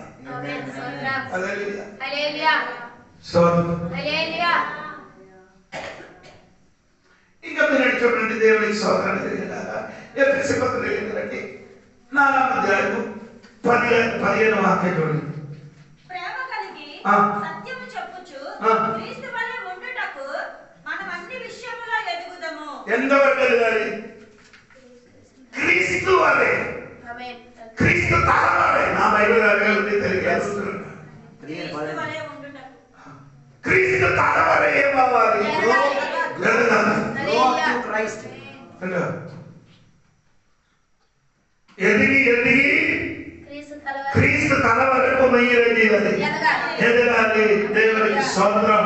A: ఇంకా మీరు చూడండి, దేవునికి సోదరణ జరిగినారా? ఎఫెసీ పత్రిక ఏంటంటే 4వ అధ్యాయము 15వ వాక్యం చూడండి.
E: ప్రేమ కలిగి సత్యము చెప్పుచు క్రీస్తు వలె ఉండుటకు మనం అన్ని విషయములో ఎదుగుదము.
A: ఎంతవరకు ఎదగాలి? క్రీస్తు వలె, క్రీస్తు తల వలె. నా బైబిల్ ఉంది, తెలుగు క్రీస్తు తల వలె ఏమవ్వాలి? ఎదిగి ఎదిగి క్రీస్తు తల వరకు ఎదగాలి. దేవునికి స్తోత్రం.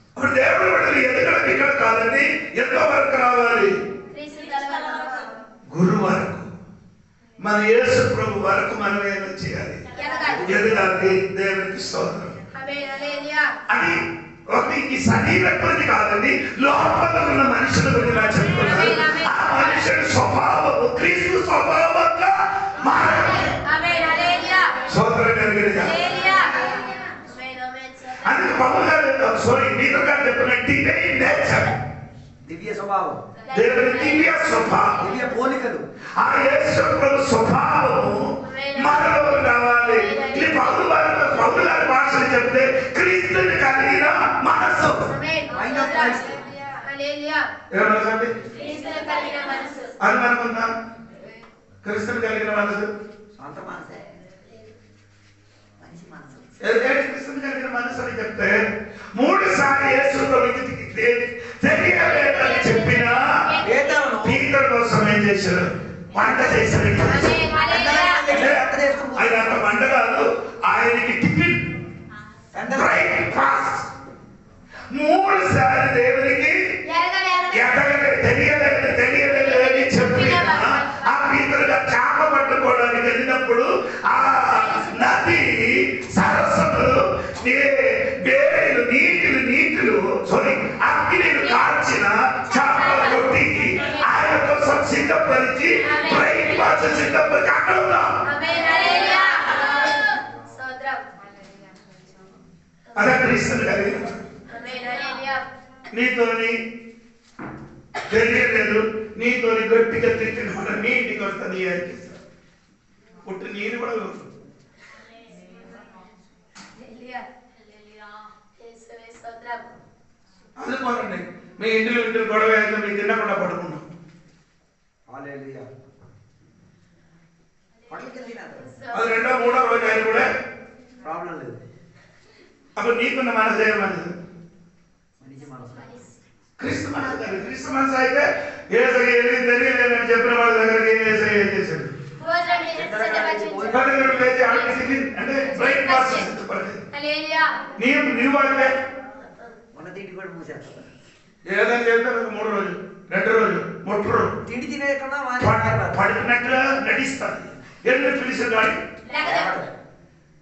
A: ఇప్పుడు దేవుడు బిడ్డలు ఎదగడం ఇక్కడ కాదండి, ఎంతో వరకు రావాలి? గురు వరకు, మన యేసు ప్రభు వరకు మనం ఏం చేయాలి? ఎదగాలి. దేవునికి స్తోత్రం. అది ఈ శరీరం గురించి కాదండి, లోపల ఉన్న మనుషుల గురించి నాకు చెప్తున్నారు. ఆ మనుషుడి స్వభావము క్రీస్తు స్వభావంగా మారాలి. అందుకు పౌలు గారు మీతో గారు చెప్పిన
D: దివ్య స్వభావం,
A: దేవుని దివ్య స్వభావం,
D: దివ్య పోలికలు,
A: ఆ యేసు ప్రభు స్వభావము మనలో రావాలి. ఇది పౌలు గారి భాషలు చెప్తే క్రీస్తుని కలిగిన మనస్సు.
B: హల్లెలూయా.
A: ఏ మనసు అండి?
B: క్రీస్తును కలిగిన మనసు.
A: అది మనకుందా? క్రీస్తును కలిగిన మనసు
D: సొంత మనసే, మనిషి మనసు.
A: క్రీస్తుని కలిగిన మనసు అని చెప్తే 3 సార్లు యేసు ప్రభువుకి తెలియలేదని చెప్పిన పీతరు కోసం ఏం చేశారు? వంట చేశారు. ఆయన అంత వంట కాదు, ఆయనకి టిఫిన్ బ్రేక్ఫాస్ట్ 3 సార్లు దేవునికి తెలియలేదు అని చెప్పిన ఆ పీతరుగా చేప పట్టుకోవడానికి వెళ్ళినప్పుడు ఆ నది సరస్సులు నీటిలు అగ్నిని కాల్చిన చేపలు కొట్టి ఆయన కోసం సిద్ధపరిచి బ్రేక్ఫాస్ట్ సిద్ధపరిచి అక్కడ ఉన్నాం. అదే క్రీస్తుని కలిగిన నీతోని తెలియలేదు, నీతోని గట్టిగా తిట్టిన మన నీ ఇంటికి వస్తుంది పుట్టి నేను కూడా అందుకోనండి. మీ ఇంటిలో గొడవ అయితే మీకు తినకుండా పడుకున్నాం.
D: హల్లెలూయా.
A: అది 2వ 3వ రోజు ఆయన కూడా
D: ప్రాబ్లం లేదు.
A: అప్పుడు నీకున్న మనసు ఏమన్నది?
D: మనిషి మనసు.
A: క్రీస్తు మనసు కాదు. క్రీస్తు మనసు అయితే ఏసయ్య తెలియలేదని చెప్పిన వాళ్ళ దగ్గరికి ఏసయ్య ఏం చేశాడు? అంటే బ్రేక్ఫాస్ట్ నీవు అంటే
D: ఉన్న తిండి కూడా మూసేస్తా.
A: ఏదని చెప్తే 3 రోజులు 2 రోజులు ముట్టరు
D: తిండి తినేయకుండా
A: పడినట్టుగా నటిస్తాను. ఎందుకు పిలిచిన వాడి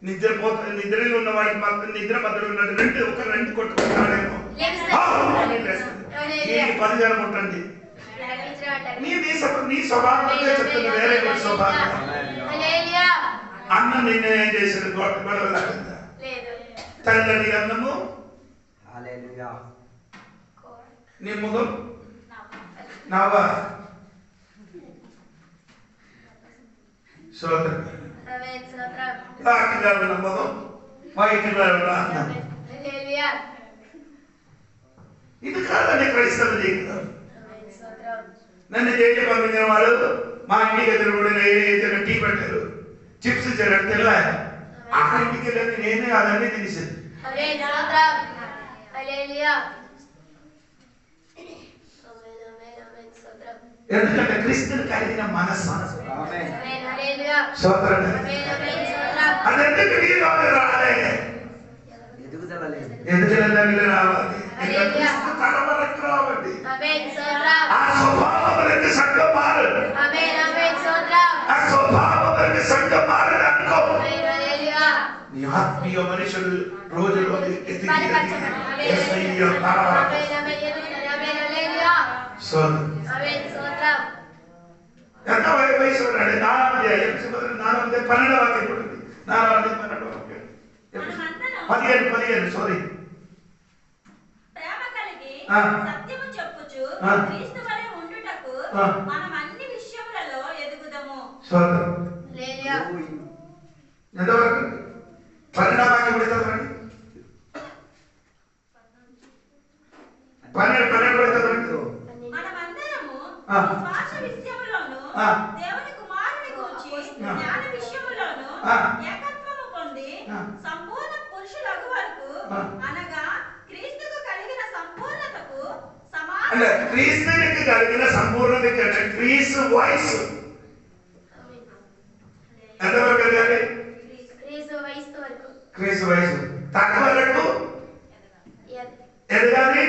A: నిద్రపోతుంది. నిద్రలో ఉన్న వాడికి మాత్రం నిద్ర మధ్యలో ఉన్నది రెండు కొట్టుకుంటాడేమో. 10 జనం ముట్టండి. నీ స్వభావం చెప్తుంది, వేరే స్వభావం. అన్నం నిన్న ఏం చేశాడు? గొడవ తెల్లని అన్నము నీ ముఖం నవ్వా స్తోత్రం. బ్లాక్గా ఉన్న ముఖం, వైట్గా ఉన్న అన్నం. ఇది కాదండి క్రైస్తవ జీవితం. నన్ను జైలు పంపించిన వాళ్ళు మా ఇంటికి ఎదురు కూడా ఏదైనా టీ పెట్టారు, చిప్స్ ఇచ్చారు, తెల్లా ఆ ఇంటికి వెళ్ళి నేనే అదన్నీ తినేసాను. ఎందుకంటే క్రీస్తుని కలిగిన మనసు అదెందుకు నీలో రాలే?
D: ఎదుగుదల లేదు.
A: ఎదుగుదల రావాలి. రావండి ఆ స్వభావం సంఘం మారు. ఆ స్వభావం సంఘం మారని అనుకో. నీ ఆత్మీయ మనుషులు రోజులో ఎంత వయసు ఉన్నాడు? 12వ వాక్యం 15 సారీ.
E: ప్రేమ కలిగి సత్యము చెప్పుచు క్రీస్తు వలె ఉండుటకు మనం అన్ని విషయములలో ఎదుగుదము.
A: ఎంతవరకు? 12వ వాక్యం కూడా చదవండి. 12 కూడా చదవండి.
E: మనమందరము విశ్వాస విషయములోను దేవుని కుమారుని గూర్చి జ్ఞాన విషయములోను ఏకత్వము పొంది సంపూర్ణ పురుషులగు వరకు, అనగా క్రీస్తుకు కలిగిన సంపూర్ణతకు
A: అంటే క్రీస్తునికి కలిగిన సంపూర్ణత అంటే క్రీస్తు వయసు ఎంతవరకు కలిగాలి? క్రీస్తు వయసు తక్కువ ఎదగాలి.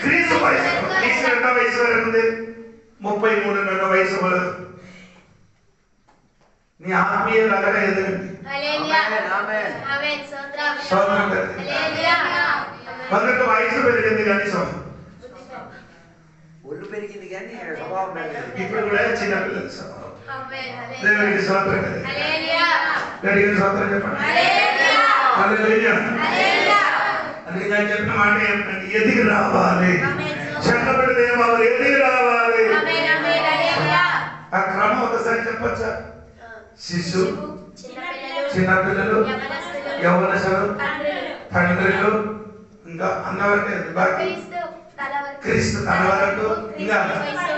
A: క్రీస్తు వయసు క్రీస్తు 2వ వయసు వరకు ఉంది. 33 వయసు వరకు నీ ఆత్మీయ అలాగా ఎదగండి. మొదటి వయసు పెరిగింది కానీ
D: ఒళ్ళు పెరిగింది కానీ స్వభావం పెరిగింది.
A: ఇప్పుడు కూడా చిన్నపిల్లల స్వభావం. దేవునికి స్తోత్రం. దేవునికి స్తోత్రం చెప్పండి. అందుకే నేను చెప్పిన మాట ఏమిటంటే ఎదిగి రావాలి. చెన్నబడితే వారు ఎదిగి రావాలి. ఆ క్రమం ఒకసారి చెప్పచ్చా? శిశు, చిన్నపిల్లలు, యవ్వనస్తులు, తండ్రులు, ఇంకా అన్నవరకే క్రీస్తు తన వరకు ఇంకా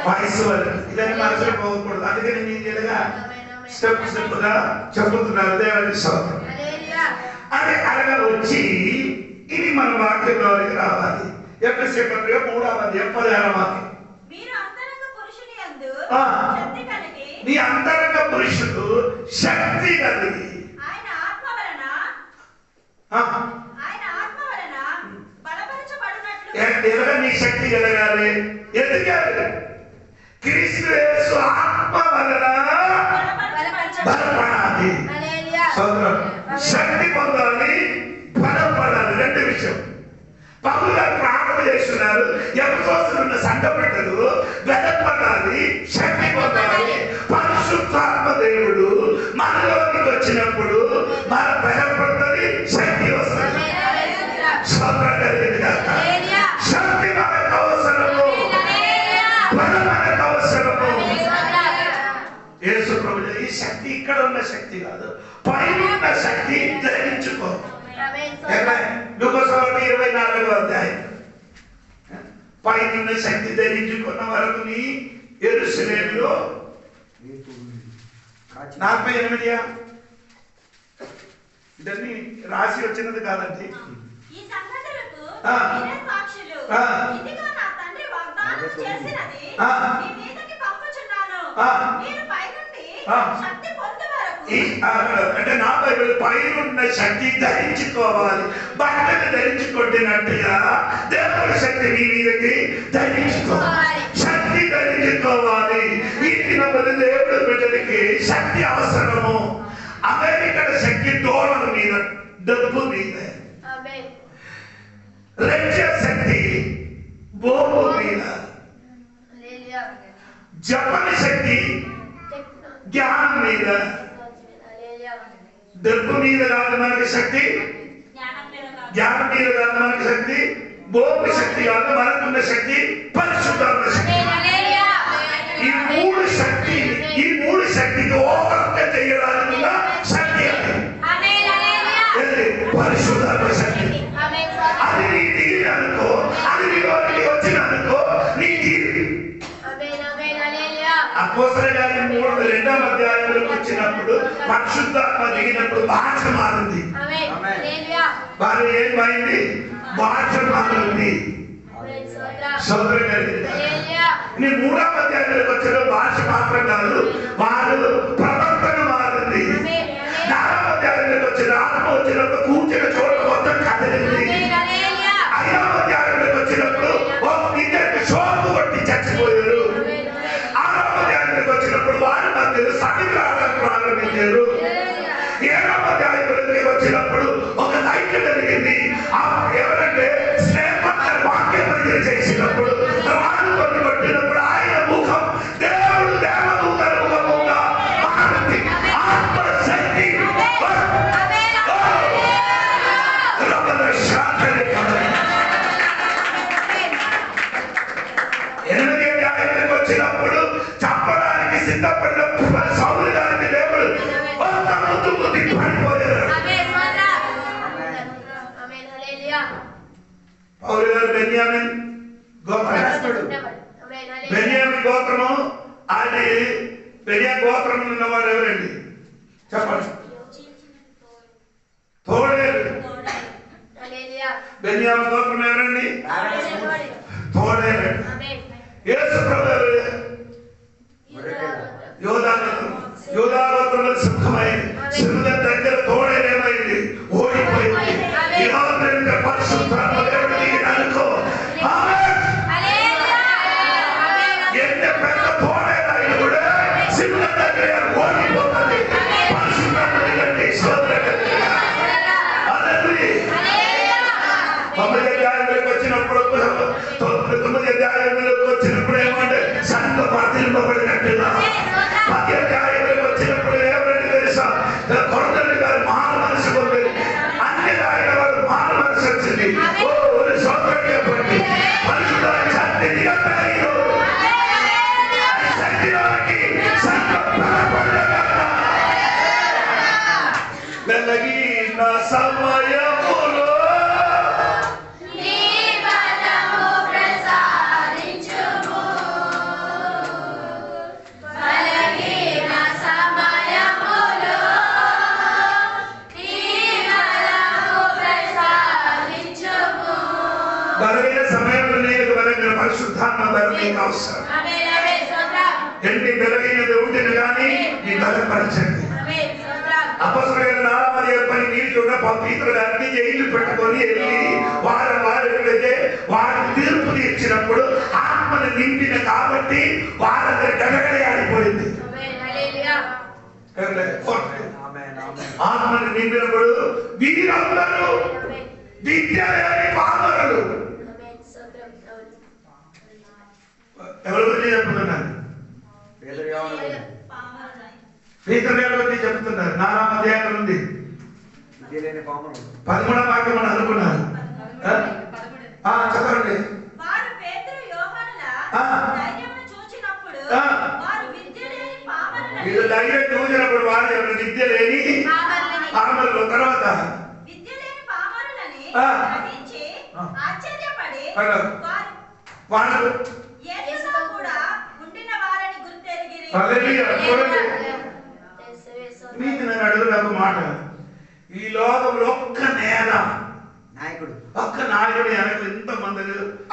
A: వయసు వరకు ఇదని మనసులో పోకూడదు. అందుకని నేను ఇలాగా స్టెప్ స్టెప్ గా చెబుతున్నారు. దేవునికి స్తోత్రం. అది అలాగా వచ్చి ఇది మన వాక్యంలోకి రావాలి. ఎఫెసీ పత్రిక 3వ అధ్యాయం 16వ వాక్యం. నీ అంతరంగ పురుషుడు శక్తి కలిగి
E: ఆయన ఆత్మ వలన బలపరచబడునట్లు.
A: ఎవరు నీ శక్తి కలగాలి? ఎదగాలి. క్రీస్తు యేసు ఆత్మ వలన బలపడాలి. శక్తి పొందాలి, బలపడాలి. రెండు విషయం. పౌలు గారు ప్రార్థన చేస్తున్నారు. ఎఫెసీయులో ఉన్న సంఘ బిడ్డలు బలపడాలి, శక్తి పొందాలి. పరిశుద్ధాత్మ దేవుడు మనలోకి వచ్చినప్పుడు మన బలపడుతుంది, శక్తి వస్తుంది. శక్తి మనకు అవసరము, బలం మనకు అవసరము. యేసు ప్రభువు ఈ శక్తి ఇక్కడ ఉన్న శక్తి కాదు, పైన ఉన్న శక్తి గ్రహించుకో. లూకాసు 24వ అధ్యాయం. పైన శక్తి ధరించుకున్న వరకు నీ యెరూషలేములో 48 ఇదన్నీ రాసి వచ్చినది కాదండి.
E: ఈ సంగతులకు మీరే సాక్షులు. ఇదిగో నా తండ్రి వాగ్దానం చేసినది మీ మీదకి పంపుచున్నాను. మీరు పైనుండి శక్తి పొందే వరకు.
A: అంటే నా బైబిల్ పైనున్న శక్తి ధరించుకోవాలి. బట్టలు ధరించుకుంటున్నట్టుగా దేవుడి శక్తి మీ మీదకి ధరించుకోవాలి. శక్తి ధరించుకోవాలి. ఈ దినమున దేవుడి బిడ్డలకి శక్తి అవసరము. అమెరికా శక్తి డోలర్ మీద, డబ్బు మీద. రష్యా శక్తి బోబు మీద. జపన్ శక్తి జ్ఞానం మీద. డబ్బు మీద కాదు మనకి శక్తి, జ్ఞానం మీద కాదు మనకి శక్తి, బోబు శక్తి కాదు మనకున్న శక్తి, పరిశుద్ధాత్మ శక్తి. ఈ మూడు శక్తికి ఓవర్కమ్ చేయడానికి శక్తి పరిశుద్ధాత్మ శక్తి. అది నీ దిగి అనుకో, అది నీ వచ్చిననుకో నీ దిగి. అపోస్తలుల కార్యం 2వ అధ్యాయంలోకి వచ్చినప్పుడు పరిశుద్ధాత్మ దిగినప్పుడు భాష మారింది. వారు ఏమైంది? భాష మారింది. నీ 3వ అధ్యాయంలోకి వచ్చిన భాష మాత్రం కాదు, వారు ప్రవర్తన మారింది. 4వ అధ్యాయంలోకి వచ్చిన ఆత్మ వచ్చినప్పుడు కూర్చున్న చోట మొత్తం కదిలింది. 5వ అధ్యాయంలోకి వచ్చినప్పుడు ఇద్దరికి షోకు కొట్టి చచ్చిపోయారు. 6వ అధ్యాయంలోకి వచ్చినప్పుడు వారి మధ్యలో సన్నిధి రావడానికి ప్రారంభించారు. 7వ అధ్యాయంలోకి వచ్చినప్పుడు ఒక లైట్ జరిగింది. ఎవరంటే వాక్యం చేసినప్పుడు రాను కొన్ని కొట్టినప్పుడు ఆయన ముఖం దేవుడు దేవదూతల ముఖముగా మారింది. ఆత్మశక్తి వచ్చినప్పుడు చంపడానికి సిద్ధపడినప్పుడు సౌలు గారికి దేవుడు పడిపోయారు. పౌలు గారు బెన్యామిన్ గోత్రస్తుడు. బెన్యామిన్ గోత్రము, అది బెన్యామిన్ గోత్రం ఉన్నవారు ఎవరండి చెప్పండి? తోడేలు. బెన్యామిన్ గోత్రం ఎవరండి? తోడేలు. యేసు ప్రభువు యోధా గోత్రం. యోధా గోత్రం సింహమైంది. సింహం దగ్గర తోడేలు ఏమైంది? ఓడిపోయింది. పరిశుద్ధాత్మ దేవుడు దిగిన అనుకో. ఎంత పెద్ద తోడేలైన కూడా సింహం దగ్గర ఓడిపోతుంది. పరిశుద్ధాత్మ దిగండి. వచ్చినప్పుడు 9వ అధ్యాయంలోకి వచ్చినప్పుడు ఏమంటే నీకు అవసరం.
B: ఆమేన్ ఆమేన్ స్తోత్రం.
A: ఎండి బలహీన దేవుడిని గాని నీ బలపరచండి.
B: ఆమేన్ స్తోత్రం.
A: అపొస్తలులైన 4 పని నీరు చూడ పవిత్రులన్నీ జైలు పెట్టుకొని వెళ్ళి వారెక్కడైతే వారి తీర్పు తీర్చినప్పుడు ఆత్మను నింపిన కాబట్టి వారందరి గడగడే ఆడిపోయింది.
B: ఆమేన్ హల్లెలూయా.
A: ఆత్మను నింపినప్పుడు వీరందరూ
B: ఆమేన్
A: విద్య లేని పామరులు.
B: ఆమేన్ స్తోత్రం.
A: ఎవరి గురించి చెప్తున్నాను? పేతురు గారి గురించి చెప్తున్నారు. 4వ అధ్యాయం ఉంది 13వ వాక్యం అని అనుకున్నారు. చదవండి.
E: వారు పేతురు యోహానుల ధైర్యమును చూచినప్పుడు వారు విద్య లేని పామరులని
A: వీళ్ళు ధైర్యం చూసినప్పుడు వారు ఎవరు విద్య లేని పామరులు. తర్వాత
E: విద్య లేని పామరులని గ్రహించి ఆశ్చర్యపడి
A: వాళ్ళు
E: యేసుతో కూడా ఉండిన వారని గుర్తెరిగిరి.
A: హల్లెలూయా. చూడండి, మీకు నేను అడుగుతున్న మాట, ఈ లోకంలో ఒక్క నాయకుడు వెనక ఇంతమంది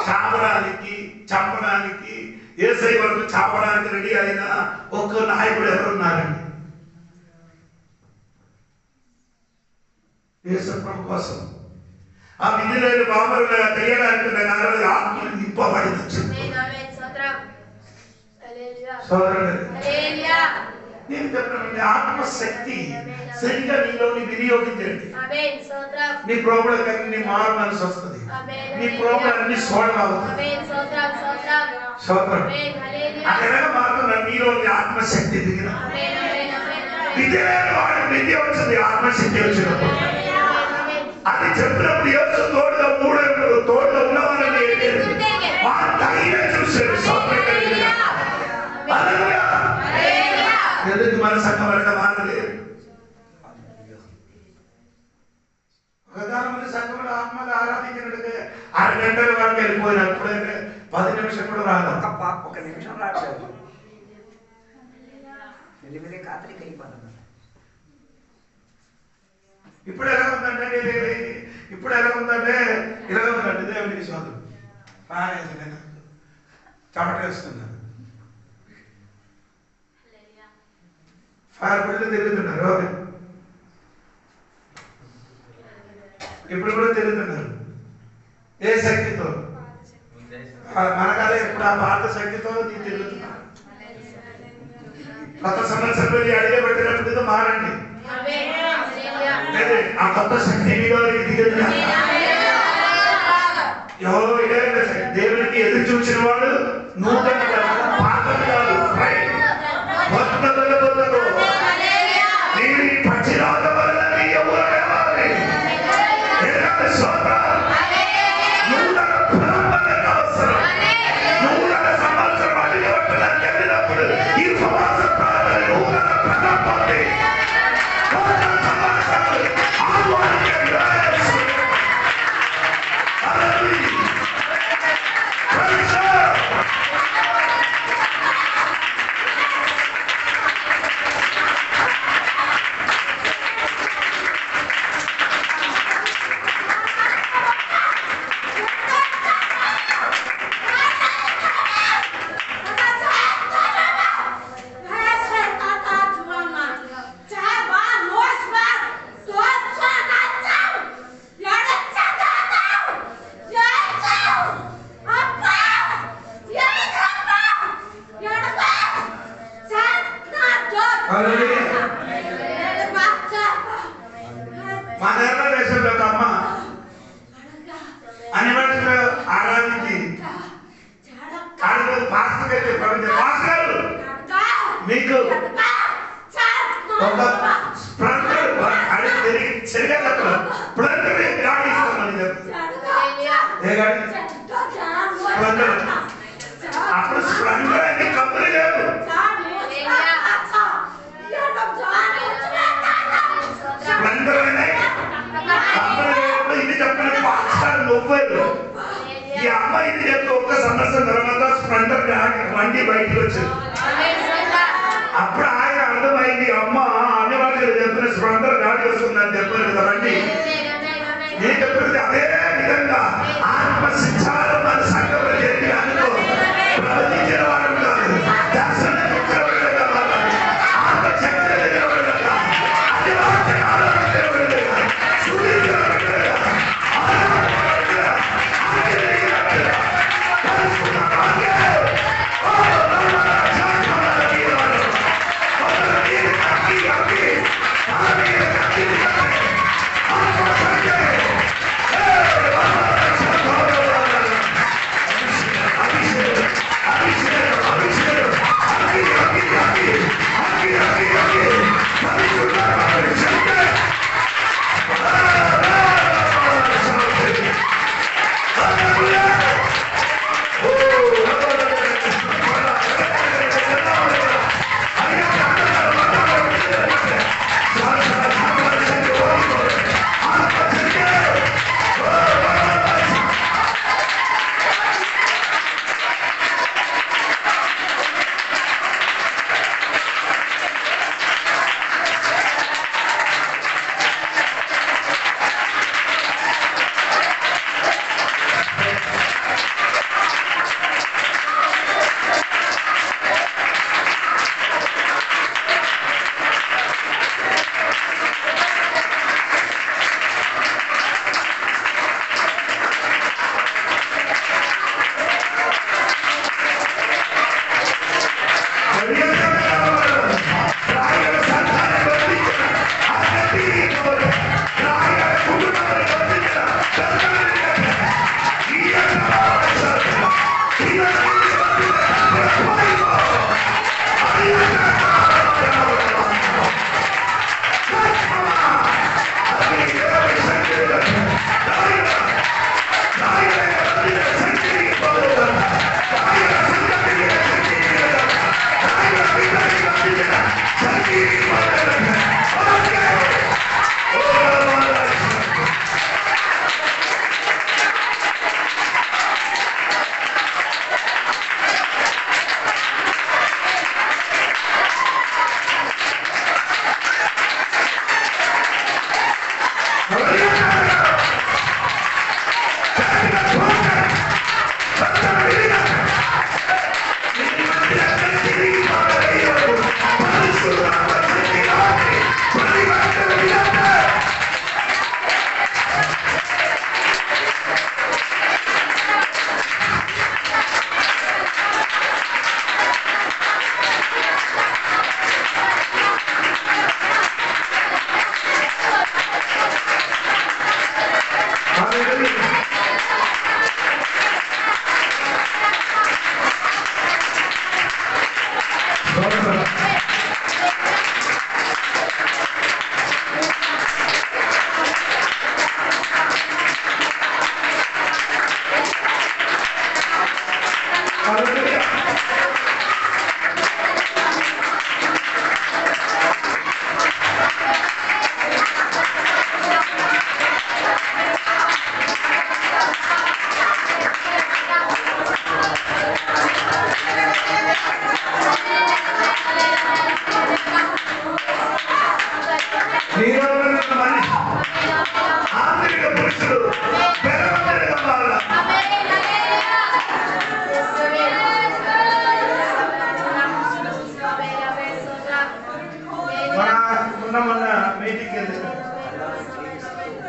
A: చాపడానికి చంపడానికి యేసయ్య వరకు చాపడానికి రెడీ అయిన ఒక్క నాయకుడు ఎవరున్నారండి? యేసు ప్రభు కోసం ఆ విధులైన బామరులు తెలియడానికి ఆత్మను నింపబడింది. నేను చెప్పిన ఆత్మశక్తి సరిగా నీలోని వినియోగించండి. నీ ప్రాబ్లం అన్ని మారు మనసు వస్తుంది. నీ ప్రాబ్లం అన్ని సాల్వ్ అవుతుంది. అక్కడ మాత్రం నీలోని ఆత్మశక్తి దిగిన విద్యలేని వాడికి విద్య వచ్చింది. ఆత్మశక్తి వచ్చినప్పుడు అది చెప్పినప్పుడు యేసు తోడుగా ఉన్నవాళ్ళని ధైర్యం చూశారు. ఎందుకు మన సంఘం అంటే మారలేదు? ప్రధానమంత్రి సంఘంలో ఆత్మలు ఆరాధించినట్టుగా 6 గంటల వరకు వెళ్ళిపోయినప్పుడు 10 నిమిషం కూడా రాదు.
D: ఒక నిమిషం రావట్లేదు. వెళ్ళి కాతలికి అయిపోతుంది.
A: ఇప్పుడు ఎలా ఉందంటే ఇలా ఉందంటే దేవుడికి స్వాతం చమటేస్తున్నారు. ఫైర్ బిల్లు తిరుగుతున్నారు. ఇప్పుడు కూడా తిరుగుతున్నారు. ఏ శక్తితో? మనకాలే ఇప్పుడు ఆ పాత శక్తితో తిరుగుతున్నారు. కొత్త సంవత్సరంలో అడిగే పెట్టినప్పుడు మారండి. ఆ కొత్త శక్తి ఎవరో దేవునికి ఎదురు చూసిన వాడు నూతన పాతలు కాదు, పచ్చిరాత వల్ల నూతన పరంపరకు అవసరం. నూతన సంవత్సరం అడిగబట్టడానికి వెళ్ళినప్పుడు ఈ ఉపవాస ప్రార్థన నూతన ప్రతాపాన్ని ఈ అమ్మాయిని చెప్పి ఒక్క సంవత్సరం తర్వాత స్ప్లెండర్ వండి బయటకు వచ్చింది. అప్పుడు ఆయన అర్థమైంది, అమ్మ అన్ని వాళ్ళు చెప్పిన స్ప్లెండర్ గాడి వస్తుందని చెప్పారు కదా బండి. నేను చెప్పినది అదే విధంగా ఆత్మ శిక్షాలు మన సంఘంలో చెప్పి అనుకో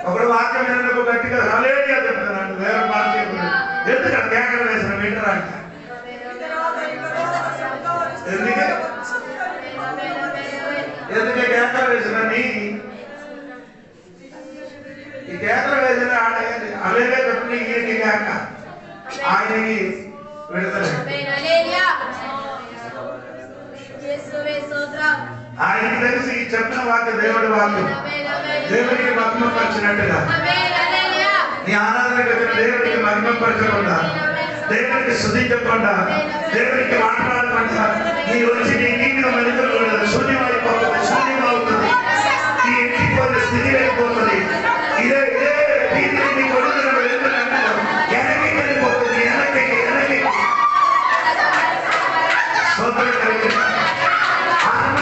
A: ఒకడు వాక్యం వినకు గట్టిగా హల్లెలూయా చెప్తున్నాడు. వేరే మాట చెప్తున్నాడు. ఎందుకంటే కేకలు వేసిన వింటరాక ఎందుకే కేకలు వేసిన ఈ కేకలు వేసిన హల్లెలూయా చెప్పి ఈయనకి కేక ఆయనకి విడతలేదు. ఆయనకి తెలిసి చెప్పిన వాక్యం దేవుడి వాక్యం దేవుడికి మహిమపరిచినట్టుగా నీ ఆరాధనకు వచ్చిన దేవుడికి మహిమపరచకుండా దేవుడికి స్తుతించకుండా దేవుడికి మాట్లాడకుండా నీ వచ్చి నీ నీటిలో మెలుగులు శూన్యమైపోతుంది, శూన్యమవుతుంది. నీ ఇంటికి స్థితి అయిపోతుంది. ఇదే ఇదే నీ కొడుకులు వెళ్తున్నట్టు వెనక్కి వెళ్ళిపోతుంది. వెనక్కి సోదరుడు
F: ఆత్మ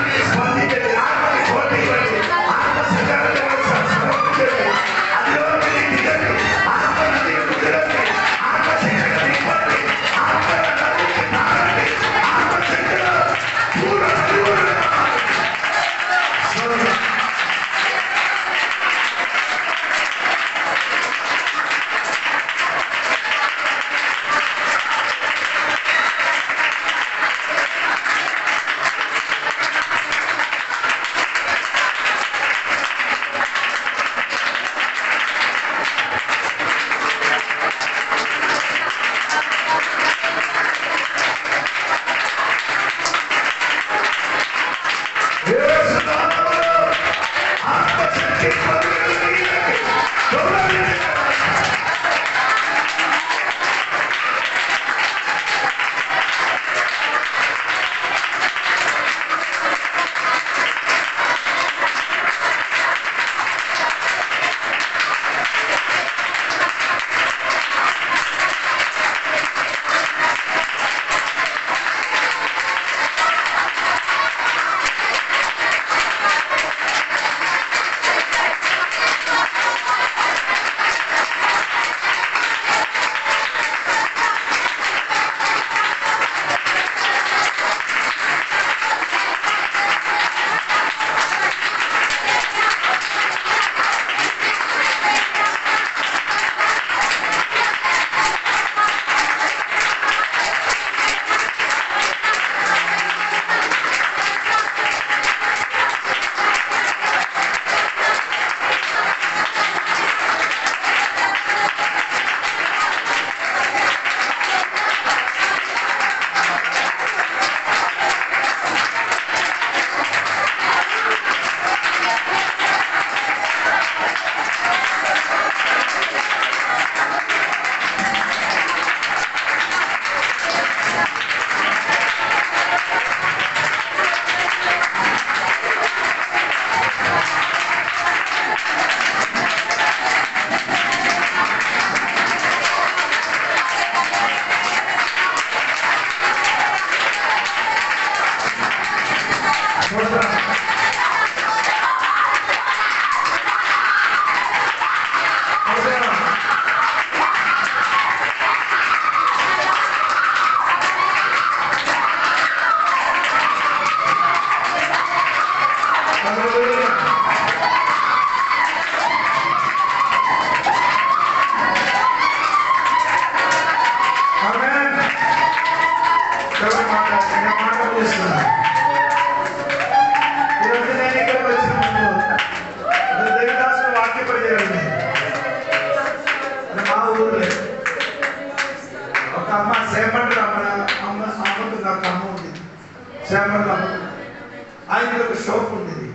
A: ఆయనకి ఒక షోప్ ఉండేది.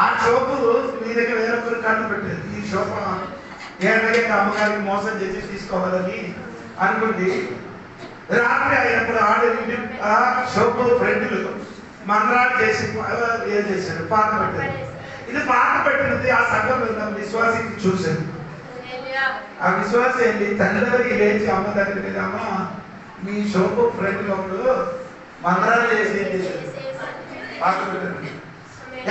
A: ఆ షోపు మీ దగ్గర వేరొకరు కన్ను పెట్టేది. ఈ షోప్ ఏడగా అమ్మగారికి మోసం చేసి తీసుకోవాలని అనుకుంది. రాత్రి అయినప్పుడు ఆడేది ఆ షోపు ఫ్రెండ్లు మంత్రాలు చేసి ఏం చేశారు, పాట పెట్టారు. ఇది పాట పెట్టినది ఆ సంఘంలో ఉన్న విశ్వాసికి చూశాను. ఆ విశ్వాసం ఏంటి, తండ్రి దగ్గరికి లేచి అమ్మ దగ్గరికి, అమ్మ మీ షోపు ఫ్రెండ్ ఒకడు మంత్రాలు చేసి ఏం చేశారు, పాట పెట్టారు.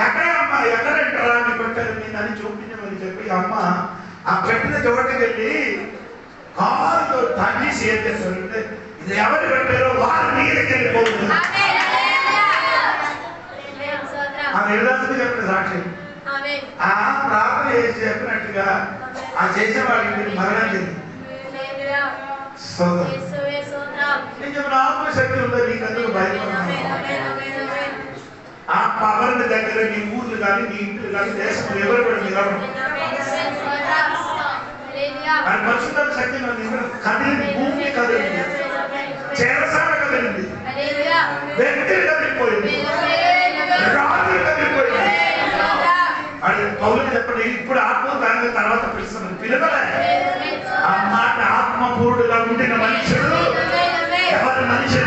A: ఎక్కడ అమ్మ ఎక్కడంటారా అని పెట్టారు, నేను అని చూపించమని చెప్పి అమ్మ ఆ పెట్టిన చోటకి వెళ్ళి కాలు తగ్గిసి ఏం చేస్తారంటే, ఇది ఎవరు పెట్టారో వారు నీళ్ళకి వెళ్ళిపోతుంది. ఆ నిర్దాసుకు చెప్పిన సాక్షి ఆ ప్రార్థన చేసి చెప్పినట్టుగా ఆ చేసిన వాడికి మీరు మరణం చెంది ఆత్మశక్తి ఉందో నీకు అందుకు భయపడుతున్నాను. ఆ పవర్ దగ్గర నీ ఊర్లు కానీ నీ ఇంట్లో కానీ దేశంలో ఎవరు కూడా నిలబడరు. అది పరిశుద్ధ శక్తి కదిలింది, భూమి కదిలింది, చేరసాల కదిలింది, వ్యక్తి కదిలిపోయింది, రాత్రి కదిలిపోయింది. అది పౌలు చెప్పండి, ఇప్పుడు ఆత్మ దాని తర్వాత పిలుస్తున్నాను, పిలవలే. ఆ మాట ఆత్మపూర్ణుడుగా ఉండిన మనుషుడు ఎవరి మనిషి